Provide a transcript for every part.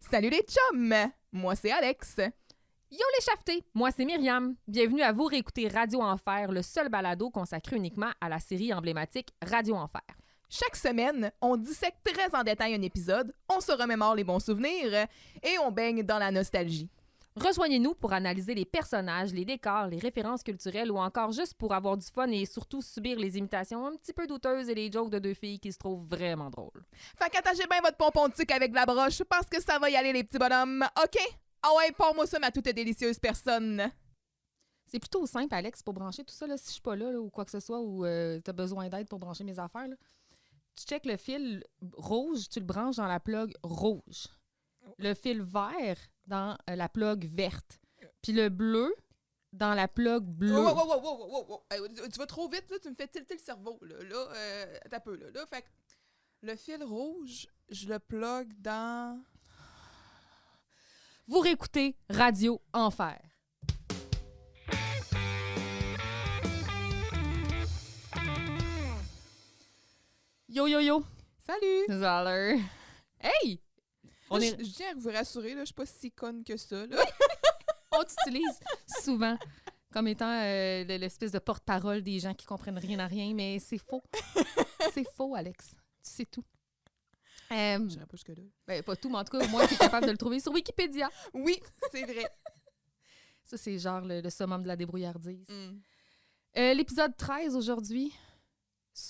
Salut les chums! Moi, c'est Alex. Yo les chafetés! Moi, c'est Myriam. Bienvenue à vous réécouter Radio Enfer, le seul balado consacré uniquement à la série emblématique Radio Enfer. Chaque semaine, on dissèque très en détail un épisode, on se remémore les bons souvenirs et on baigne dans la nostalgie. Rejoignez-nous pour analyser les personnages, les décors, les références culturelles ou encore juste pour avoir du fun et surtout subir les imitations un petit peu douteuses et les jokes de deux filles qui se trouvent vraiment drôles. Fait qu'attachez bien votre pompon de sucre avec de la broche parce que ça va y aller les petits bonhommes, OK? Ah ouais, pour-moi ça, ma toute délicieuse personne. C'est plutôt simple, Alex, pour brancher tout ça, là, si je suis pas là, ou quoi que ce soit, ou t'as besoin d'aide pour brancher mes affaires. Là. Tu checkes le fil rouge, tu le branches dans la plug rouge. Le fil vert dans la plug verte. Puis le bleu dans la plug bleue. Wow. Tu vas trop vite, là, tu me fais tilter le cerveau. T'as peu, là. Fait que le fil rouge, je le plug dans... Vous réécoutez Radio Enfer. Yo. Salut! Salut. Hey! Je tiens à vous rassurer, là, je suis pas si conne que ça. Là. On t'utilise souvent comme étant l'espèce de porte-parole des gens qui comprennent rien à rien, mais c'est faux. C'est faux, Alex. Tu sais tout. J'irai pas jusque-là. Ben, pas tout, mais en tout cas, au moins, tu es capable de le trouver sur Wikipédia. Oui, c'est vrai. Ça, c'est genre le summum de la débrouillardise. Mm. L'épisode 13 aujourd'hui,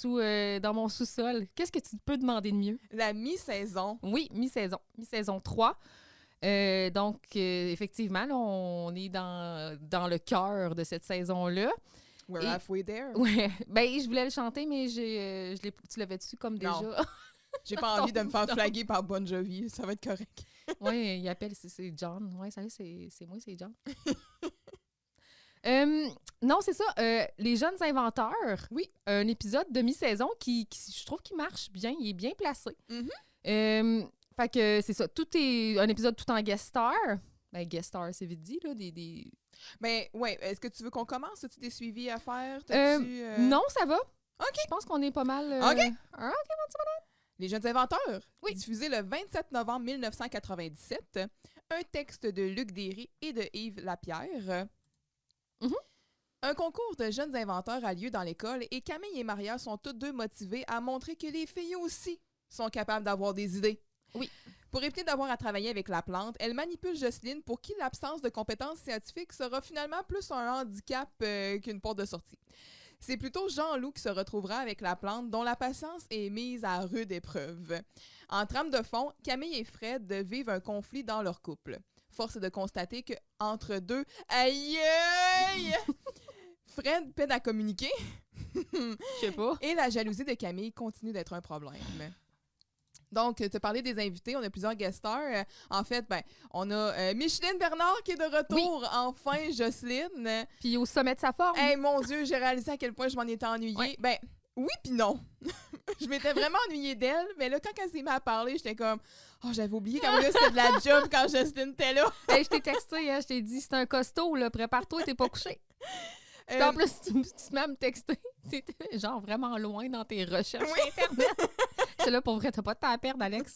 dans mon sous-sol. Qu'est-ce que tu peux demander de mieux? La mi-saison. Oui, mi-saison 3. Donc, effectivement, là, on est dans le cœur de cette saison-là. We're halfway there. Ouais, ben je voulais le chanter, mais tu l'avais dessus comme Non. déjà. J'ai pas envie de me faire flaguer par Bon Jovi. Ça va être correct. Oui, il appelle, c'est John. Oui, salut, c'est moi, c'est John. Non, c'est ça. Les jeunes inventeurs. Oui. Un épisode de mi-saison qui je trouve qu'il marche bien. Il est bien placé. Mm-hmm. Fait que c'est ça. Tout est un épisode tout en guest star. Ben, guest star, c'est vite dit, là. Ben, ouais. Est-ce que tu veux qu'on commence? As-tu des suivis à faire? Non, ça va. OK. Je pense qu'on est pas mal... OK. OK, Les jeunes inventeurs. Oui. Diffusé le 27 novembre 1997. Un texte de Luc Derry et de Yves Lapierre. Mhm. Un concours de jeunes inventeurs a lieu dans l'école et Camille et Maria sont toutes deux motivées à montrer que les filles aussi sont capables d'avoir des idées. Oui. Pour éviter d'avoir à travailler avec la plante, elle manipule Jocelyne pour qui l'absence de compétences scientifiques sera finalement plus un handicap qu'une porte de sortie. C'est plutôt Jean-Loup qui se retrouvera avec la plante dont la patience est mise à rude épreuve. En trame de fond, Camille et Fred vivent un conflit dans leur couple. Force est de constater que entre deux, aïe! Fred peine à communiquer. Je sais pas. Et la jalousie de Camille continue d'être un problème. Donc, tu as parlé des invités, on a plusieurs guest stars. En fait, on a Micheline Bernard qui est de retour. Oui. Enfin, Jocelyne. Puis au sommet de sa forme. Hey, mon Dieu, j'ai réalisé à quel point je m'en étais ennuyée. Ouais. Ben, oui puis non. Je m'étais vraiment ennuyée d'elle, mais là, quand elle s'est mise à parler, j'étais comme... Oh, j'avais oublié quand même c'était de la job quand Jocelyne était là. Hey, je t'ai texté, hein, je t'ai dit, c'est un costaud, là, prépare-toi, t'es pas couché. Puis en plus, tu te mets à me texter. T'étais genre vraiment loin dans tes recherches sur Internet. C'est là, pour vrai, t'as pas de temps à perdre, Alex.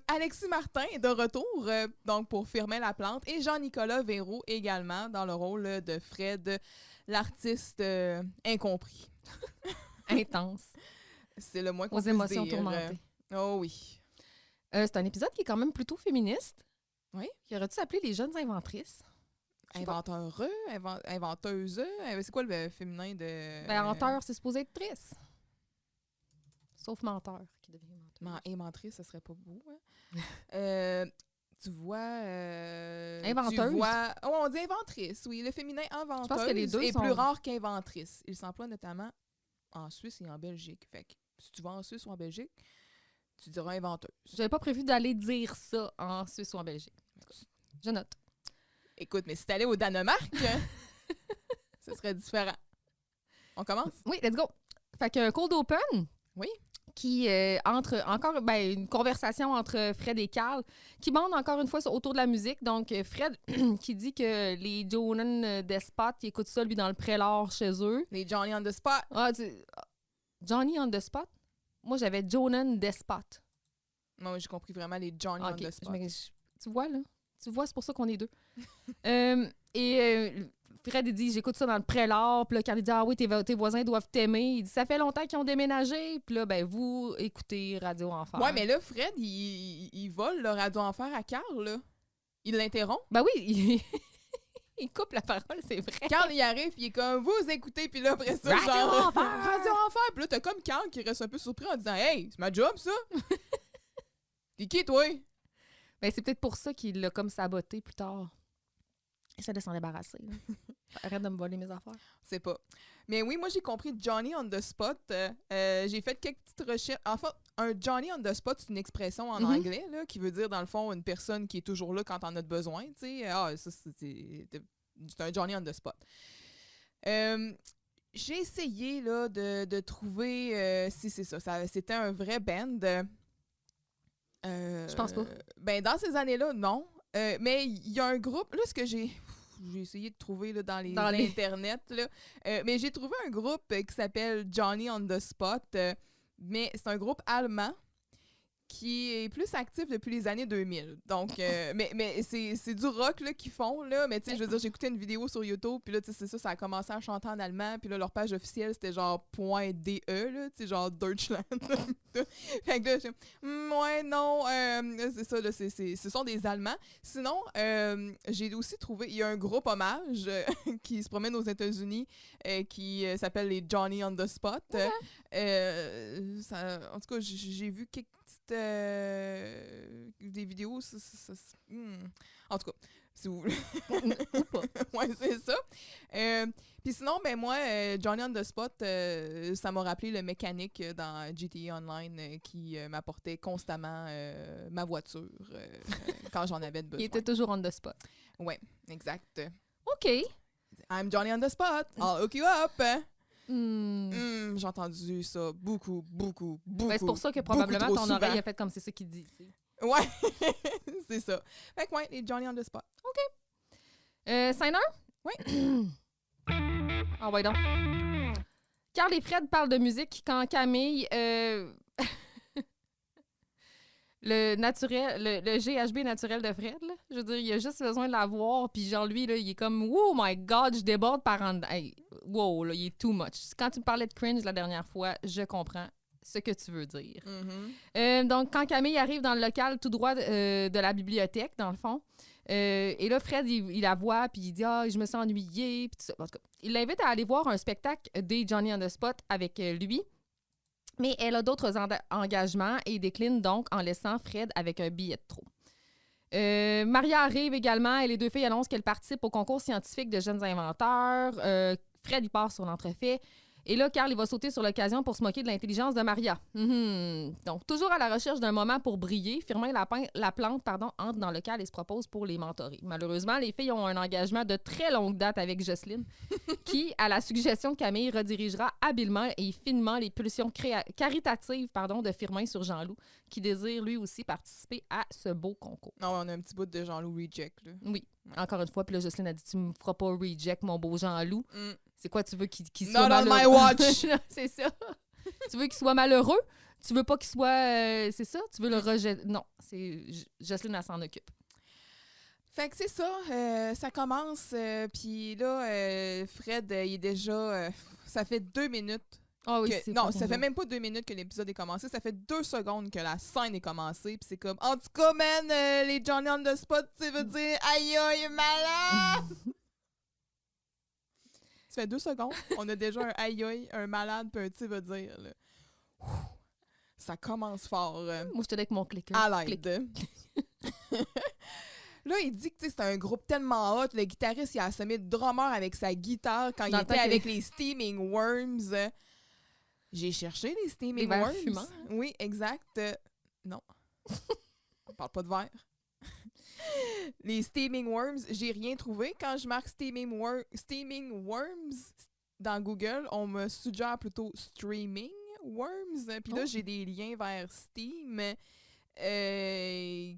Alexis Martin est de retour, donc pour Firmin Laplante, et Jean-Nicolas Véraud également dans le rôle de Fred, l'artiste incompris. Intense. C'est le moins qu'on aux puisse émotions dire. Tourmentées. Oh oui. C'est un épisode qui est quand même plutôt féministe. Oui. Qui aurait-tu s'appeler Les jeunes inventrices? Inventeureux, inventeuse. C'est quoi le féminin de... Ben, menteur, c'est supposé être triste. Sauf menteur, qui devient menteur. Inventrice, ça serait pas beau. Hein? Tu vois... Inventeuse. on dit inventrice, oui. Le féminin inventeuse. Je pense que les deux est sont... plus rare qu'inventrice. Il s'emploie notamment en Suisse et en Belgique. Fait que si tu vas en Suisse ou en Belgique, tu diras inventeuse. J'avais pas prévu d'aller dire ça en Suisse ou en Belgique. Je note. Écoute, mais si t'allais au Danemark, ce serait différent. On commence? Oui, let's go. Fait qu'un cold open. Oui. Qui une conversation entre Fred et Carl qui bande encore une fois autour de la musique. Donc, Fred qui dit que les Jonan Despot, qui écoutent ça, lui, dans le prélat chez eux. Les Johnny on the Spot. Johnny on the Spot? Moi, j'avais Jonan Despot. Non, j'ai compris vraiment les Johnny on the spot. Tu vois, là? Tu vois, c'est pour ça qu'on est deux. Fred, il dit, j'écoute ça dans le prélat. Puis là, quand il dit, ah oui, tes voisins doivent t'aimer. Il dit, ça fait longtemps qu'ils ont déménagé. Puis là, ben, vous écoutez Radio Enfer. Ouais, mais là, Fred, il vole le Radio Enfer à Carl, là. Il l'interrompt. Ben oui, il coupe la parole, c'est vrai. Carl, il arrive, il est comme, vous écoutez, puis là, après ça, Radio genre... Enfer! Radio Enfer! Puis là, t'as comme Carl qui reste un peu surpris en disant, hey, c'est ma job, ça! T'es qui, toi? Ben, c'est peut-être pour ça qu'il l'a comme saboté plus tard. Essaie de s'en débarrasser. Là. Arrête de me voler mes affaires. C'est pas. Mais oui, moi, j'ai compris Johnny on the spot. J'ai fait quelques petites recherches. Enfin, un Johnny on the spot, c'est une expression en anglais là, qui veut dire, dans le fond, une personne qui est toujours là quand t'en as besoin. Tu sais, ça, c'est un Johnny on the spot. J'ai essayé là, de trouver si c'est ça. C'était un vrai band. Je pense pas. Ben, dans ces années-là, non. Mais il y a un groupe, là, ce que j'ai essayé de trouver là, dans les internets, là, mais j'ai trouvé un groupe qui s'appelle Johnny on the Spot, mais c'est un groupe allemand qui est plus actif depuis les années 2000. Donc, mais c'est du rock là, qu'ils font, là, mais tu sais, je veux dire, j'écoutais une vidéo sur YouTube, puis là, tu sais, c'est ça a commencé à chanter en allemand, puis là, leur page officielle, c'était genre .de, là, tu sais, genre Deutschland. Fait que là, ouais, non, c'est ça, là, ce sont des Allemands. Sinon, j'ai aussi trouvé, il y a un groupe hommage qui se promène aux États-Unis qui s'appelle les Johnny on the Spot. En tout cas, j'ai vu quelques des vidéos, en tout cas, si vous voulez. Ouais, c'est ça. Puis sinon, ben moi, Johnny on the Spot, ça m'a rappelé le mécanique dans GTA Online qui m'apportait constamment ma voiture quand j'en avais besoin. Il était toujours on the spot. Ouais, exact. OK. I'm Johnny on the spot. I'll hook you up. J'ai entendu ça beaucoup. Ben, c'est pour ça que probablement ton souvent. oreille a fait comme c'est ça qu'il dit. T'sais. Ouais, c'est ça. Fait que ouais, les Johnny on the spot. OK. Signer? Oui. Ah ouais donc. Carl et Fred parlent de musique quand Camille... le GHB naturel de Fred, là. Je veux dire, il a juste besoin de l'avoir, puis genre, lui, là, il est comme « Oh my God, je déborde par en... Hey, wow, là, il est too much. » Quand tu me parlais de cringe la dernière fois, je comprends ce que tu veux dire. Donc, quand Camille arrive dans le local tout droit de la bibliothèque, dans le fond, et là, Fred, il la voit, puis il dit « Ah, je me sens ennuyé. » Puis tout ça. En tout cas, il l'invite à aller voir un spectacle des Johnny on the Spot avec lui. Mais elle a d'autres engagements et décline donc en laissant Fred avec un billet de trop. Maria arrive également et les deux filles annoncent qu'elles participent au concours scientifique de jeunes inventeurs. Fred, il part sur l'entrefait. Et là, Carl, il va sauter sur l'occasion pour se moquer de l'intelligence de Maria. Donc, toujours à la recherche d'un moment pour briller, Firmin Laplante entre dans le local et se propose pour les mentorer. Malheureusement, les filles ont un engagement de très longue date avec Jocelyne, qui, à la suggestion de Camille, redirigera habilement et finement les pulsions caritatives de Firmin sur Jean-Loup, qui désire lui aussi participer à ce beau concours. Non, on a un petit bout de Jean-Loup reject, là. Oui, encore une fois. Puis là, Jocelyne a dit, tu me feras pas reject, mon beau Jean-Loup. C'est quoi, tu veux qu'il soit malheureux? Not on my watch! C'est ça. Tu veux qu'il soit malheureux? Tu veux pas qu'il soit... c'est ça? Tu veux le rejeter? Non, c'est Jocelyne, elle s'en occupe. Fait que c'est ça. Ça commence. Puis là, Fred, il est déjà... ça fait 2 minutes. Ah oui, non, ça fait même pas 2 minutes que l'épisode est commencé. Ça fait 2 secondes que la scène est commencée. Puis c'est comme... En tout cas, man, les Johnny on the Spot, tu veux dire... Aïe, aïe, malade! Ça fait 2 secondes, on a déjà un aïe-aïe, un malade, puis un tu veut dire. Là. Ça commence fort. Moi, je te dis avec mon clicker. À l'aide. Là, il dit que c'est un groupe tellement hot. Le guitariste, il a assommé le drummer avec sa guitare quand il était avec les Steaming Worms. J'ai cherché les Steaming Worms. Fumants. Oui, exact. Non. On parle pas de verre. Les Steaming Worms, j'ai rien trouvé. Quand je marque Steaming Worms dans Google, on me suggère plutôt Streaming Worms. Puis là, j'ai des liens vers Steam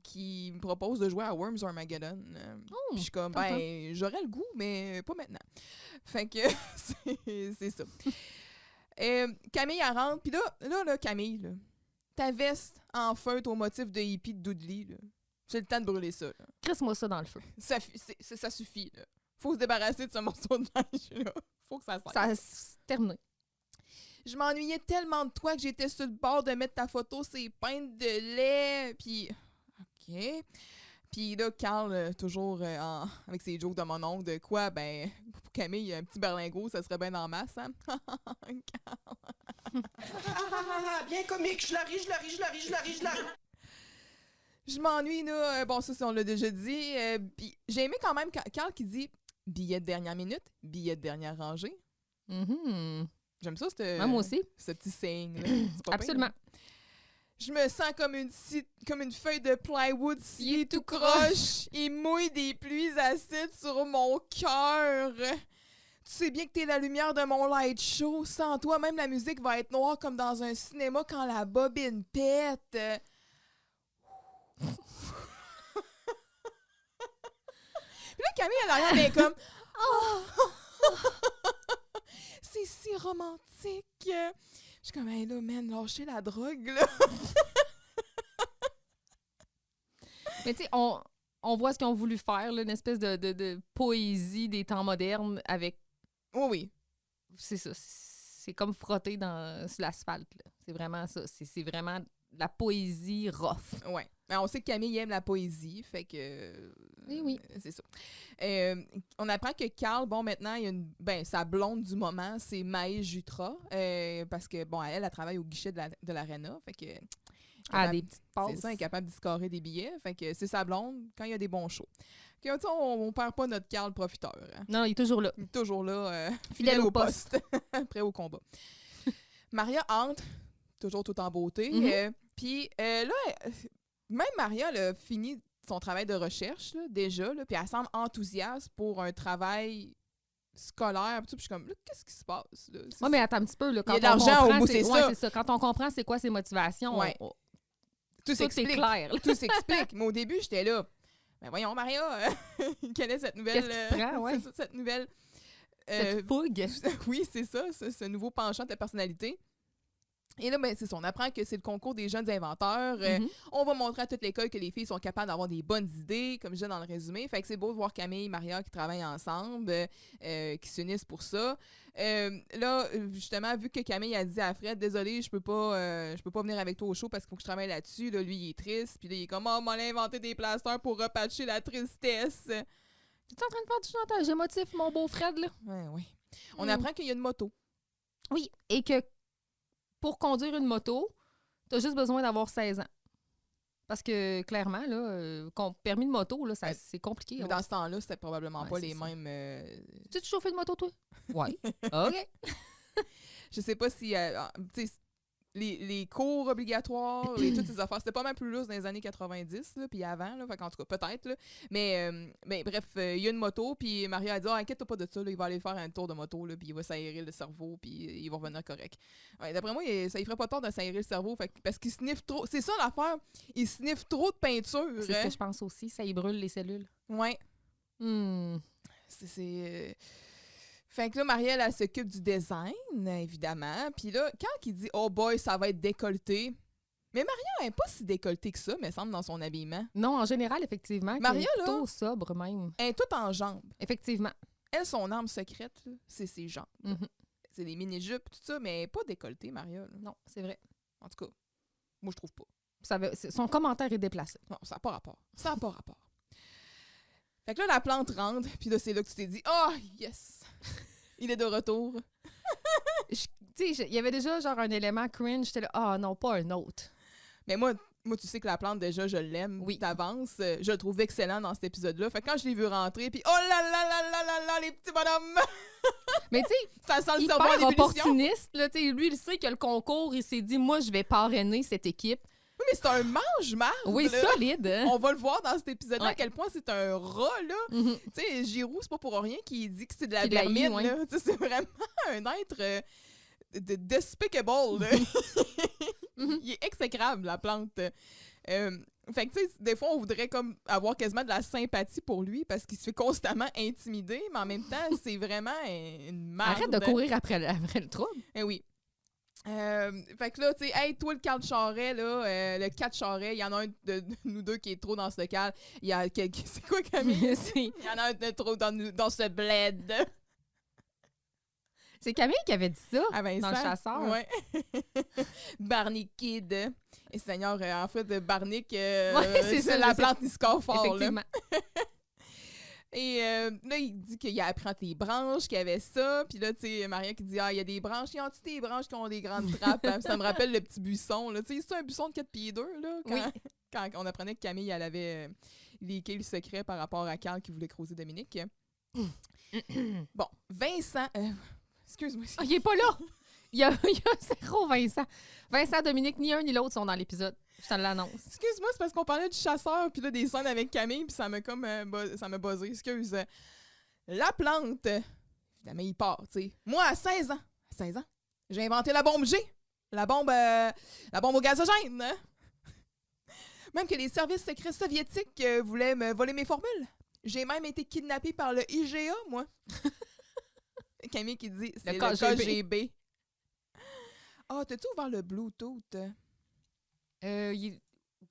qui me proposent de jouer à Worms Armageddon. Puis je suis comme, ben, j'aurais le goût, mais pas maintenant. Fait que c'est ça. Camille, elle rentre. Puis là, Camille, là, ta veste en feutre au motif de hippie de Dudley, là. J'ai le temps de brûler ça, là. Crisse-moi ça dans le feu. Ça suffit, là. Faut se débarrasser de ce morceau de neige, là. Faut que ça sorte. Ça c'est terminé. Je m'ennuyais tellement de toi que j'étais sur le bord de mettre ta photo sur les pintes de lait, puis... OK. Puis là, Carl, toujours avec ses jokes de mon oncle, de quoi, ben, pour Camille, un petit berlingot, ça serait bien en masse, hein? Carl. Bien comique, je la ris. Je m'ennuie, là. Bon, ça, on l'a déjà dit. Puis j'ai aimé quand même Carl qui dit « billet de dernière minute, billet de dernière rangée ». J'aime ça, Moi aussi. ce petit saying-là. C'est pas Absolument. pire, hein? Je me sens comme une feuille de plywood sciée tout croche. Il mouille des pluies acides sur mon cœur. Tu sais bien que t'es la lumière de mon light show. Sans toi, même la musique va être noire comme dans un cinéma quand la bobine pète. Puis là, Camille, elle a rien comme... Oh! C'est si romantique. Je suis comme, hey là, man, lâchez la drogue, là. Mais tu sais, on voit ce qu'ils ont voulu faire, là, une espèce de poésie des temps modernes avec... Oui. C'est ça. C'est comme frotter sur l'asphalte, là. C'est vraiment ça. C'est vraiment de la poésie rough. Ouais. Mais on sait que Camille aime la poésie, fait que... Oui. C'est ça. On apprend que Carl, bon, maintenant, il y a sa blonde du moment, c'est Maë Jutra, parce que, bon, elle travaille au guichet de l'Arena, fait que... Des petites passes. C'est ça, elle est capable de scorer des billets, fait que c'est sa blonde quand il y a des bons shows. Que, on perd pas notre Carl profiteur. Hein. Non, il est toujours là. Il est toujours là, Fidèle au poste. Prêt au combat. Maria entre, toujours tout en beauté, puis là, même Maria, elle a fini son travail de recherche, là, déjà, là, puis elle semble enthousiaste pour un travail scolaire. Puis je suis comme, là, qu'est-ce qui se passe? Oui, mais attends un petit peu. Là, quand il y a de l'argent au bout, c'est ça. C'est ça. Quand on comprend c'est quoi ses motivations, tout s'explique. C'est clair. Là. Tout s'explique. Mais au début, j'étais là. Ben voyons, Maria, quelle est cette nouvelle... Qu'est-ce qui te prend, ouais? Cette nouvelle... cette fougue. Oui, c'est ça, ce nouveau penchant de ta personnalité. Et là, ben, c'est ça, on apprend que c'est le concours des jeunes inventeurs. On va montrer à toute l'école que les filles sont capables d'avoir des bonnes idées, comme je disais dans le résumé. Fait que c'est beau de voir Camille et Maria qui travaillent ensemble, qui s'unissent pour ça. Là, justement, vu que Camille a dit à Fred, désolé, je peux pas venir avec toi au show parce qu'il faut que je travaille là-dessus. Là, lui, il est triste. Puis là, il est comme, oh, on m'a inventé des plasters pour repatcher la tristesse. Tu es en train de faire du chantage émotif, mon beau Fred, là? Oui. On apprend qu'il y a une moto. Oui, et que pour conduire une moto, tu as juste besoin d'avoir 16 ans. Parce que, clairement, là, permis de moto, là, c'est compliqué. Mais dans ce temps-là, c'était probablement pas les ça. mêmes... Tu chauffé de moto, toi? Oui. OK. Je sais pas si... tu sais, les cours obligatoires et toutes ces affaires, c'était pas mal plus lousse dans les années 90, là, puis avant, là, en tout cas, peut-être. Là. Mais bref, il y a une moto, puis Maria a dit « inquiète-toi pas de ça, là, il va aller faire un tour de moto, là, puis il va s'aérer le cerveau, puis il va revenir correct. Ouais, » D'après moi, ça ne ferait pas tort de s'aérer le cerveau, parce qu'il sniffe trop. C'est ça l'affaire, il sniffe trop de peinture. C'est ce que je pense aussi, ça y brûle les cellules. Ouais. C'est... Fait que là, Maria, elle s'occupe du design, évidemment. Puis là, quand il dit « Oh boy, ça va être décolleté », mais Maria n'est pas si décolletée que ça, me semble, dans son habillement. Non, en général, effectivement. Maria, elle est plutôt sobre, même. Elle est toute en jambes. Effectivement. Elle, son arme secrète, là, c'est ses jambes. C'est des mini-jupes, tout ça, mais elle n'est pas décolletée, Maria. Là. Non, c'est vrai. En tout cas, moi, je trouve pas. Son commentaire est déplacé. Non, ça n'a pas rapport. Ça n'a pas rapport. Fait que là, la plante rentre, puis là, c'est là que tu t'es dit « Oh, yes! » Il est de retour. Tu sais, il y avait déjà genre un élément cringe. J'étais là, ah non, pas un autre. Mais moi, tu sais que la plante, déjà, je l'aime d'avance. Je le trouve excellent dans cet épisode-là. Fait que quand je l'ai vu rentrer, puis oh là là là là là là, les petits bonhommes! Mais tu sais, ça sent le cerveau en hyper ébullition. opportuniste. Là, lui, il sait que le concours, il s'est dit, moi, je vais parrainer cette équipe. Oui, mais c'est un mange-marde. Oui, là. solide. Hein? On va le voir dans cet épisode-là à quel point c'est un rat, là. Tu sais, Giroux, c'est pas pour rien qu'il dit que c'est de la vermine, là. C'est vraiment un être despicable, là. Il est exécrable, la plante. Fait que, tu sais, des fois, on voudrait comme avoir quasiment de la sympathie pour lui parce qu'il se fait constamment intimider, mais en même temps, c'est vraiment une merde. Arrête de courir après le trouble. Oui. Fait que là, tu sais, hey, toi, le Carl Charret, là, le 4 Charret, il y en a un de nous deux qui est trop dans ce local. Il y a c'est quoi, Camille? Il y en a un de trop dans ce bled. C'est Camille qui avait dit ça À Vincent. dans Le Chasseur. Ouais. Barney Kid. Et Seigneur, en fait, Barnick, c'est ça, la je sais. plante, il score fort, là. Effectivement. Et là, il dit qu'il a appris entre les branches, qu'il y avait ça. Puis là, tu sais, Maria qui dit, il y a des branches. Y a-tu des branches qui ont des grandes trappes? Hein? Ça me rappelle le petit buisson, là. Tu sais, c'est un buisson de 4 pieds 2, là. Quand on apprenait que Camille, elle avait leaké le secret par rapport à Carl qui voulait creuser Dominique. Bon, Vincent... excuse-moi. Ah, il est pas là! Il y a zéro Vincent. Vincent, Dominique, ni un ni l'autre sont dans l'épisode. Je te l'annonce. Excuse-moi, c'est parce qu'on parlait du chasseur, puis là, des scènes avec Camille, puis ça m'a comme... ça m'a buzzé, excuse. La plante, évidemment, il part, tu sais. Moi, à 16 ans, j'ai inventé la bombe G. La bombe au gazogène. Hein? Même que les services secrets soviétiques voulaient me voler mes formules. J'ai même été kidnappée par le IGA, moi. Camille qui dit, c'est le KGB. Ah, t'as-tu ouvert le Bluetooth? Oui,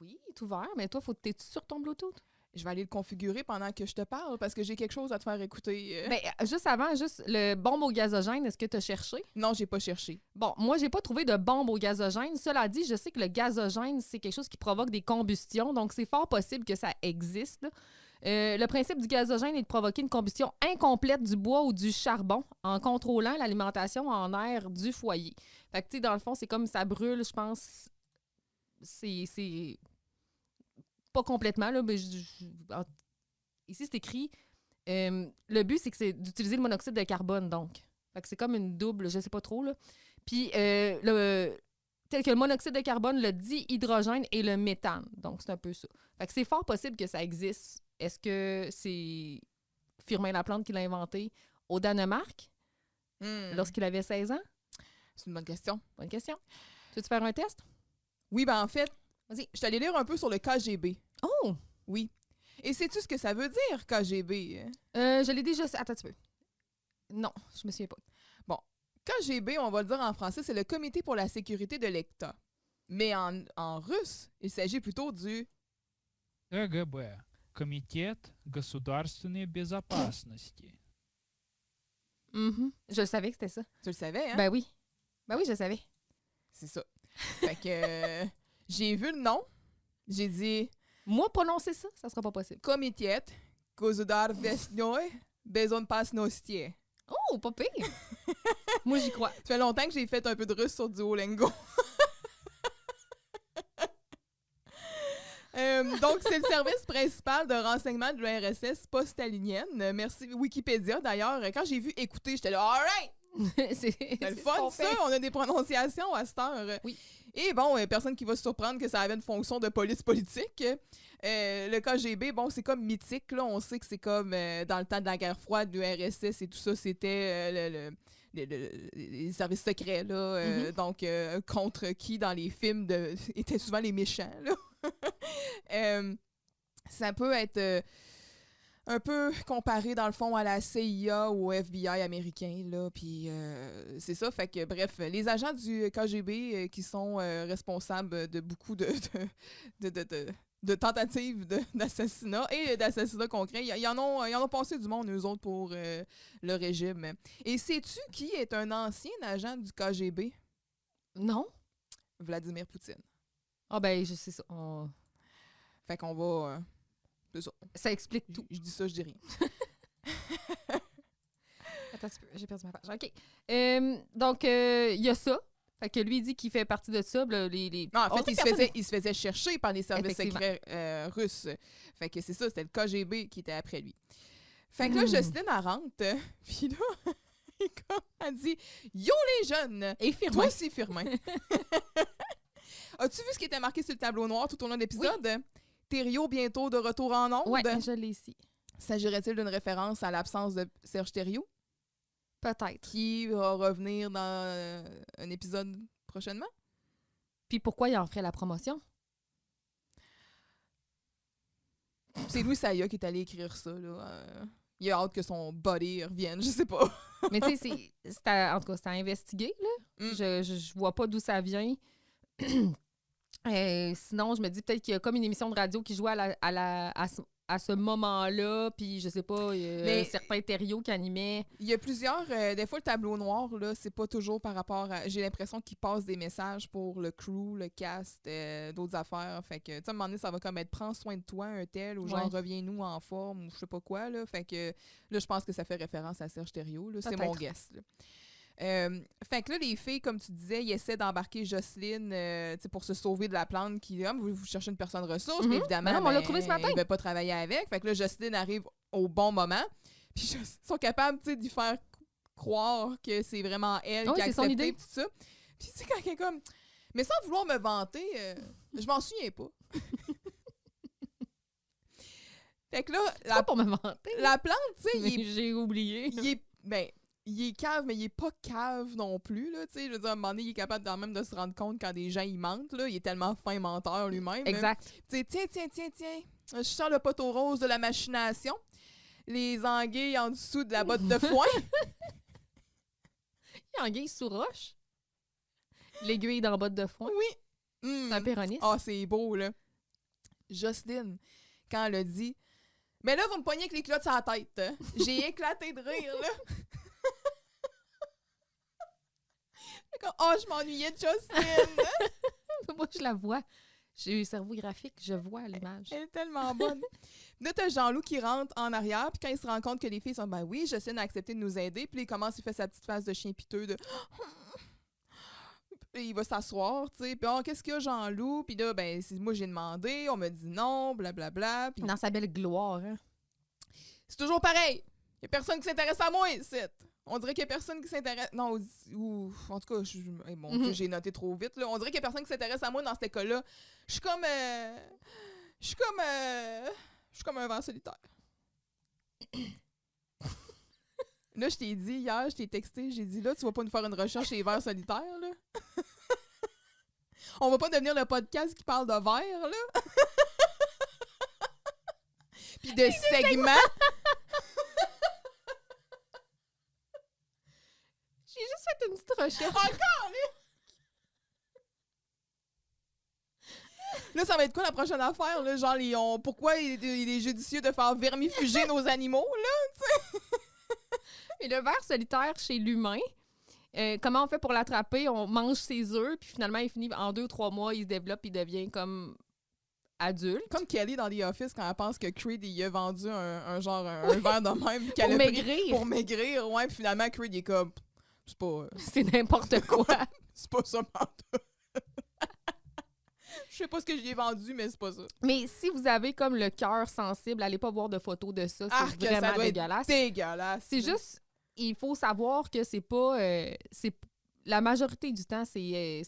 il est ouvert, mais toi, t'es-tu sur ton Bluetooth? Je vais aller le configurer pendant que je te parle parce que j'ai quelque chose à te faire écouter. Ben, juste avant, le bombe au gazogène, est-ce que tu as cherché? Non, j'ai pas cherché. Bon, moi, j'ai pas trouvé de bombe au gazogène. Cela dit, je sais que le gazogène, c'est quelque chose qui provoque des combustions, donc c'est fort possible que ça existe. Le principe du gazogène est de provoquer une combustion incomplète du bois ou du charbon en contrôlant l'alimentation en air du foyer. Fait que, tu sais, dans le fond, c'est comme ça brûle, je pense. C'est pas complètement, là, mais ici, c'est écrit. Le but, c'est que c'est d'utiliser le monoxyde de carbone, donc. Fait que c'est comme une double, je sais pas trop, là. Puis, tel que le monoxyde de carbone, le dihydrogène et le méthane. Donc, c'est un peu ça. Fait que c'est fort possible que ça existe. Est-ce que c'est Firmin Laplante qui l'a inventé au Danemark lorsqu'il avait 16 ans? C'est une bonne question. Bonne question. Tu veux-tu faire un test? Oui, ben en fait, Vas-y. je suis allée lire un peu sur le KGB. Oh! Oui. Et sais-tu ce que ça veut dire, KGB? Je l'ai déjà... Attends un petit peu. Non, je me souviens pas. Bon, KGB, on va le dire en français, c'est le Comité pour la sécurité de l'État. Mais en russe, il s'agit plutôt du... КГБ. Комитет государственной безопасности. Je le savais que c'était ça. Tu le savais, hein? Ben oui. Ben oui, je le savais. C'est ça. Fait que j'ai vu le nom, j'ai dit Moi, prononcer ça, ça sera pas possible. Komitet Gosudar-Vesnoy Bezonpasnosti. Oh, pas pire! Moi, j'y crois. Ça fait longtemps que j'ai fait un peu de russe sur Duolingo. Donc, c'est le service principal de renseignement de l'URSS post-stalinienne. Merci Wikipédia, d'ailleurs. Quand j'ai vu écouter, j'étais là, all right! c'est le fun, ça! On a des prononciations à cette heure. Oui. Et bon, personne qui va se surprendre que ça avait une fonction de police politique. Le KGB, bon, c'est comme mythique, là. On sait que c'est comme dans le temps de la guerre froide, l'URSS et tout ça, c'était les services secrets, là. Donc, contre qui, dans les films, étaient souvent les méchants, là. Ça peut être un peu comparé, dans le fond, à la CIA ou au FBI américain, là, puis c'est ça, fait que, bref, les agents du KGB qui sont responsables de beaucoup de tentatives d'assassinat et d'assassinats concrets, ils en ont passé du monde, eux autres, pour le régime. Et sais-tu qui est un ancien agent du KGB? Non? Vladimir Poutine. Ah ben, je sais ça. Fait qu'on va... c'est ça. Ça explique tout. Je dis ça, je dis rien. Attends un petit peu, j'ai perdu ma page. OK. Donc, il y a ça. Fait que lui, il dit qu'il fait partie de ça. Non, en fait, il se faisait chercher par les services secrets russes. Fait que c'est ça, c'était le KGB qui était après lui. Fait que là, Jocelyne, elle rentre, puis là, elle dit « Yo les jeunes! » Et Firmin. Toi aussi, Firmin. As-tu vu ce qui était marqué sur le tableau noir tout au long de l'épisode? Oui. Thériault bientôt de retour en ondes. Oui, je l'ai ici. S'agirait-il d'une référence à l'absence de Serge Thériault? Peut-être. Qui va revenir dans un épisode prochainement? Puis pourquoi il en ferait la promotion? C'est Louis Saya qui est allé écrire ça, là. Il a hâte que son body revienne, je sais pas. Mais tu sais, en tout cas, c'est à investiguer, là. Je vois pas d'où ça vient. Sinon, je me dis peut-être qu'il y a comme une émission de radio qui jouait à ce moment-là, puis je sais pas, certains Thériault qui animaient. Il y a plusieurs... des fois, le tableau noir, là, c'est pas toujours par rapport à... J'ai l'impression qu'ils passent des messages pour le crew, le cast, d'autres affaires. Fait que, tu sais, à un moment donné, ça va comme être « Prends soin de toi, un tel » ou genre « Reviens-nous en forme » ou je sais pas quoi, là. Fait que là, je pense que ça fait référence à Serge Thériault, là. C'est mon guess, là. Fait que là, les filles, comme tu disais, ils essaient d'embarquer Jocelyne pour se sauver de la plante qui, vous cherchez une personne ressource, mais évidemment, on l'a trouvé ce matin. ils ne veulent pas travailler avec. Fait que là, Jocelyne arrive au bon moment. Puis ils sont capables d'y faire croire que c'est vraiment elle qui a accepté son idée. tout ça. Puis tu sais, quand quelqu'un comme... Mais sans vouloir me vanter, je m'en souviens pas. Fait que là, Pas pour me vanter. la plante, tu sais, j'ai oublié. il est cave, mais il est pas cave non plus, là, tu sais. Je veux dire, à un moment donné, il est capable quand même de se rendre compte quand des gens, ils mentent, là. Il est tellement fin menteur lui-même. Exact. Tu sais, tiens. Je sors le poteau rose de la machination. Les anguilles en dessous de la botte de foin. Il y a anguille sous roche. L'aiguille dans la botte de foin. Oui. C'est un péroniste. Ah, c'est beau, là. Jocelyne, quand elle a dit... Mais là, vous me pognez avec les clottes sur la tête. Hein? J'ai éclaté de rire, là. Oh, je m'ennuyais de Jocelyne. Moi, je la vois. J'ai eu le cerveau graphique, je vois l'image. Elle est tellement bonne. Là, t'as Jean-Loup qui rentre en arrière, puis quand il se rend compte que les filles sont « Ben oui, Jocelyne a accepté de nous aider », puis il commence, il fait sa petite face de chien piteux de... Puis il va s'asseoir, tu sais, puis « Oh, qu'est-ce qu'il y a, Jean-Loup? » Puis là, ben, moi, j'ai demandé, on m'a dit non, blablabla. Puis... Dans sa belle gloire, hein. C'est toujours pareil. Il y a personne qui s'intéresse à moi, ici. On dirait qu'il y a personne qui s'intéresse... Non, ou... En tout cas, mon Dieu, j'ai noté trop vite, là. On dirait qu'il y a personne qui s'intéresse à moi dans cette école-là. Je suis comme... Je suis comme un ver solitaire. Là, je t'ai dit hier, je t'ai texté, j'ai dit là, tu vas pas nous faire une recherche sur les vers solitaires, là? On va pas devenir le podcast qui parle de vers, là? Puis de segments. J'ai juste fait une petite recherche. Encore, là! Là, ça va être quoi la prochaine affaire, là? Genre, pourquoi il est judicieux de faire vermifuger nos animaux, là? Et le ver solitaire chez l'humain, comment on fait pour l'attraper? On mange ses œufs, puis finalement, il finit en 2 ou 3 mois, il se développe, il devient comme adulte. Comme Kelly dans The Office, quand elle pense que Creed, il a vendu un verre de même. Pour maigrir. Pour maigrir, ouais. Puis finalement, Creed, il est comme... C'est pas... C'est n'importe quoi. C'est pas ça, mental. Je sais pas ce que j'y ai vendu, mais c'est pas ça. Mais si vous avez comme le cœur sensible, allez pas voir de photos de ça. C'est vraiment ça doit dégueulasse. Être dégueulasse. C'est juste... Il faut savoir que c'est pas... la majorité du temps, il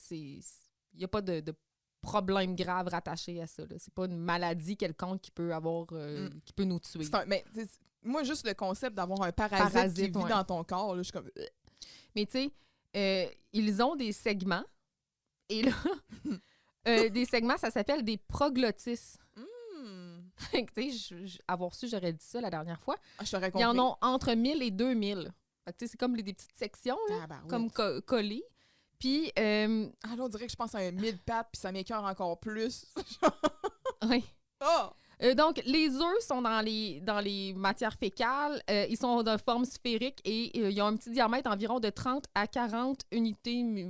n'y a pas de problème grave rattaché à ça. Là. C'est pas une maladie quelconque qui peut avoir... qui peut nous tuer. Mais moi, juste le concept d'avoir un parasite qui vit dans ton corps, là, je suis comme... Mais tu sais, ils ont des segments. Et là... des segments, ça s'appelle des proglottis. Tu sais, avoir su, j'aurais dit ça la dernière fois. Ah, je t'aurais compris. Ils en ont entre 1000 et 2000. Fait que tu sais, c'est comme des petites sections, là, comme collées. Puis... là, on dirait que je pense à un 1000 pattes, puis ça m'écoeure encore plus. Oui. Oh! Donc, les œufs sont dans les matières fécales. Ils sont de forme sphérique et ils ont un petit diamètre environ de 30 à 40 unités,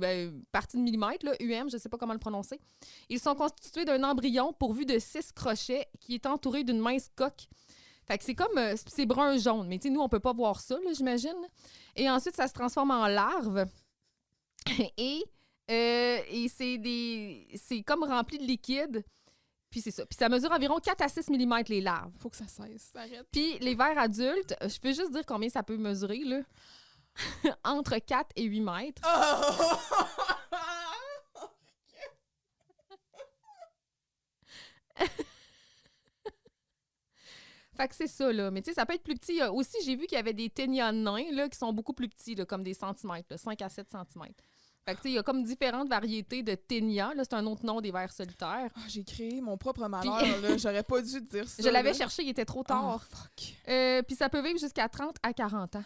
parties de millimètre, là, UM, je ne sais pas comment le prononcer. Ils sont constitués d'un embryon pourvu de 6 crochets qui est entouré d'une mince coque. Fait que c'est comme... c'est brun-jaune, mais tu sais, nous, on peut pas voir ça, là, j'imagine. Et ensuite, ça se transforme en larve. Et c'est comme rempli de liquide. Puis c'est ça. Puis ça mesure environ 4 à 6 mm les larves. Faut que ça cesse, ça arrête. Puis les vers adultes, je peux juste dire combien ça peut mesurer, là. Entre 4 et 8 mètres. Fait que c'est ça, là. Mais tu sais, ça peut être plus petit. Aussi, j'ai vu qu'il y avait des ténias nains, là, qui sont beaucoup plus petits, là, comme des centimètres, là, 5 à 7 centimètres. Fait que, tu sais, il y a comme différentes variétés de ténias. Là, c'est un autre nom des vers solitaires. Oh, j'ai créé mon propre malheur, là. J'aurais pas dû te dire ça. Je l'avais cherché, il était trop tard. Oh, fuck. Puis ça peut vivre jusqu'à 30 à 40 ans.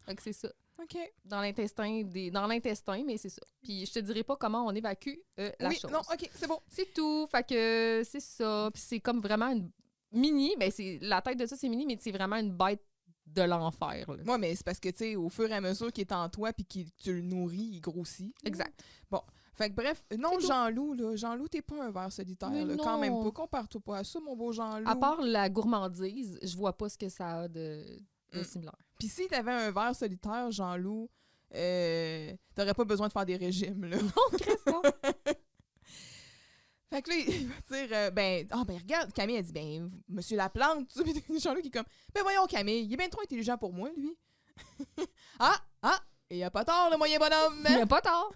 Fait que c'est ça. OK. dans l'intestin, mais c'est ça. Puis je te dirai pas comment on évacue la Oui, chose. non, OK, c'est bon. C'est tout. Fait que c'est ça. Puis c'est comme vraiment une mini. Ben c'est la tête de ça, c'est mini, mais c'est vraiment une bête de l'enfer. Là. Moi, mais c'est parce que, tu sais, au fur et à mesure qu'il est en toi puis que tu le nourris, il grossit. Exact. Fait que bref, non, C'est tout. Jean-Loup, là. Jean-Loup, t'es pas un ver solitaire, Mais là. Quand même non. pas. Compare-toi pas à ça, mon beau Jean-Loup. À part la gourmandise, je vois pas ce que ça a de similaire. Puis si t'avais un ver solitaire, Jean-Loup, t'aurais pas besoin de faire des régimes, là. Non, Chris, non. Fait que là, il va dire, ben regarde, Camille, elle dit, ben, monsieur Laplante, tout ça. Puis Jean-Loup qui est comme, ben voyons, Camille, il est bien trop intelligent pour moi, lui. ah, et y a pas tort, le moyen bonhomme. Il n'y a pas tort.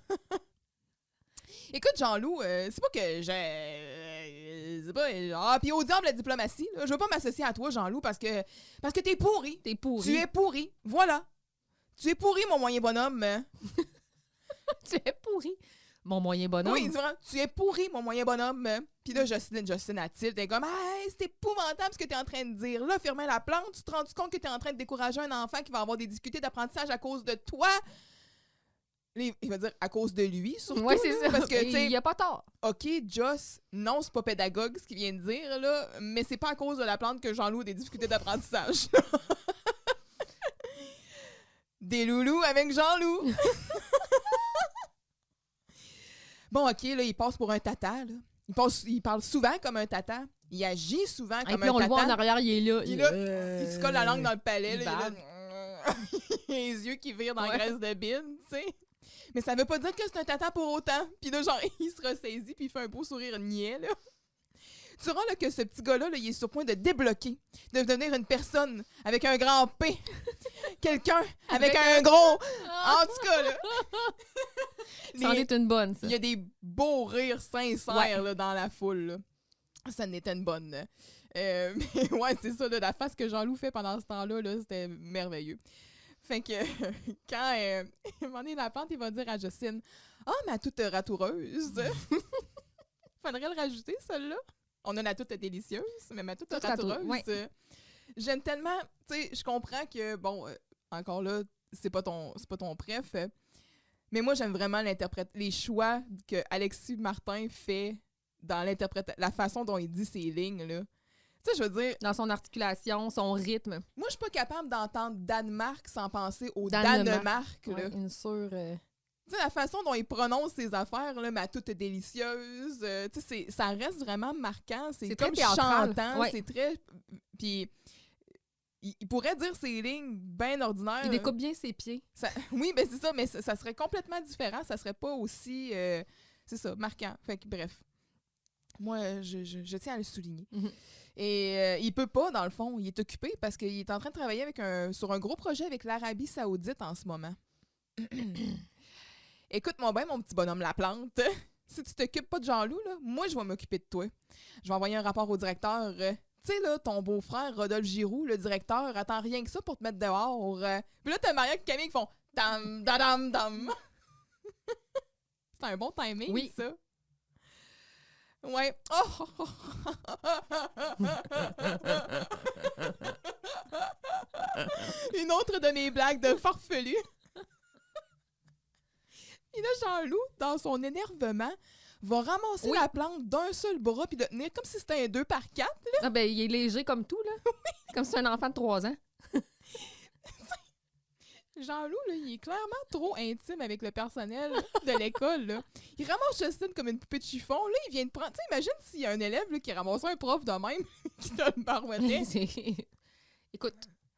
Écoute, Jean-Loup, c'est pas que j'ai. C'est pas. Ah, puis au diable la diplomatie, là. Je veux pas m'associer à toi, Jean-Loup, parce que t'es pourri. T'es pourri. Tu es pourri. Voilà. Tu es pourri, mon moyen bonhomme. Tu es pourri. Mon moyen bonhomme. Oui, c'est vrai. Tu es pourri, mon moyen bonhomme. Puis là, Jocelyne a-t-il, t'es comme, hey, c'est épouvantable ce que t'es en train de dire. Là, Firmin Laplante, tu te rends compte que t'es en train de décourager un enfant qui va avoir des difficultés d'apprentissage à cause de toi? Il va dire à cause de lui, surtout. Oui, c'est là, ça. Parce que, tu Il sais, n'y a pas tort. OK, Joss, non, c'est pas pédagogue ce qu'il vient de dire, là, mais c'est pas à cause de la plante que Jean-Loup a des difficultés d'apprentissage. Des loulous avec Jean-Loup. Bon, OK, là, il passe pour un tata, là. Il parle souvent comme un tata. Il agit souvent Et comme puis un on le voit en tata. arrière, il est là. Il se colle la langue dans le palais. il Là, bave. il a les yeux qui virent dans la Ouais. graisse de bine, tu sais. Mais ça veut pas dire que c'est un tata pour autant. Puis là, genre, il se ressaisit puis il fait un beau sourire niais, là. Tu verras là, que ce petit gars-là, là, il est sur le point de débloquer, de devenir une personne avec un grand P. Quelqu'un avec un gros... En tout cas, là. Ça en est une bonne, ça. Il y a des beaux rires sincères Ouais. là, dans la foule. Là. Ça n'était une bonne. Là. Mais ouais, c'est ça, là, la face que Jean-Loup fait pendant ce temps-là, là, c'était merveilleux. Fait que quand à un moment donné, Laplante, il va dire à Jocelyne, « Ah, ma toute ratoureuse! » Faudrait le rajouter, celle-là. On a la toute délicieuse, mais ma toute Toute ratoureuse. ratoureuse, ouais. J'aime tellement... Tu sais, je comprends que, bon, encore là, c'est pas ton préf, mais moi, j'aime vraiment les choix que Alexis Martin fait dans la façon dont il dit ses lignes, là. Tu sais, je veux dire, Dans son articulation, son rythme. moi, je suis pas capable d'entendre Danemark sans penser au Danemark. Danemark, là. Ouais, une sûre... Tu sais, la façon dont il prononce ses affaires, là, ma toute délicieuse, tu sais, ça reste vraiment marquant. C'est C'est comme très théâtral. chantant, Ouais. c'est très... Puis, il pourrait dire ses lignes bien ordinaires. Il découpe bien ses pieds. Oui, ben c'est ça, mais ça serait complètement différent. Ça serait pas aussi, c'est ça, marquant. Fait que bref, moi, je tiens à le souligner. Mhm. Et il peut pas, dans le fond. Il est occupé parce qu'il est en train de travailler sur un gros projet avec l'Arabie Saoudite en ce moment. Écoute-moi bien, mon petit bonhomme Laplante. Si tu t'occupes pas de Jean-Loup, là, moi, je vais m'occuper de toi. Je vais envoyer un rapport au directeur. Tu sais, là, ton beau-frère, Rodolphe Giroux, le directeur, attend rien que ça pour te mettre dehors. Puis là, t'as Maria et Camille qui font « dam, dadam, dam ». C'est un bon timing, Oui. ça. Ouais. Oh! Une autre de mes blagues de farfelu. Et là, Jean-Loup, dans son énervement, va ramasser Oui. la plante d'un seul bras puis de tenir comme si c'était un 2x4. Ah ben, il est léger comme tout, là. Comme si c'était un enfant de 3 ans. Jean-Loup, là, il est clairement trop intime avec le personnel de l'école. Là. Il ramasse Jocelyne comme une poupée de chiffon. Là, il vient de prendre... Tu sais, imagine s'il y a un élève là, qui ramasse un prof de même qui donne une barouette. Écoute,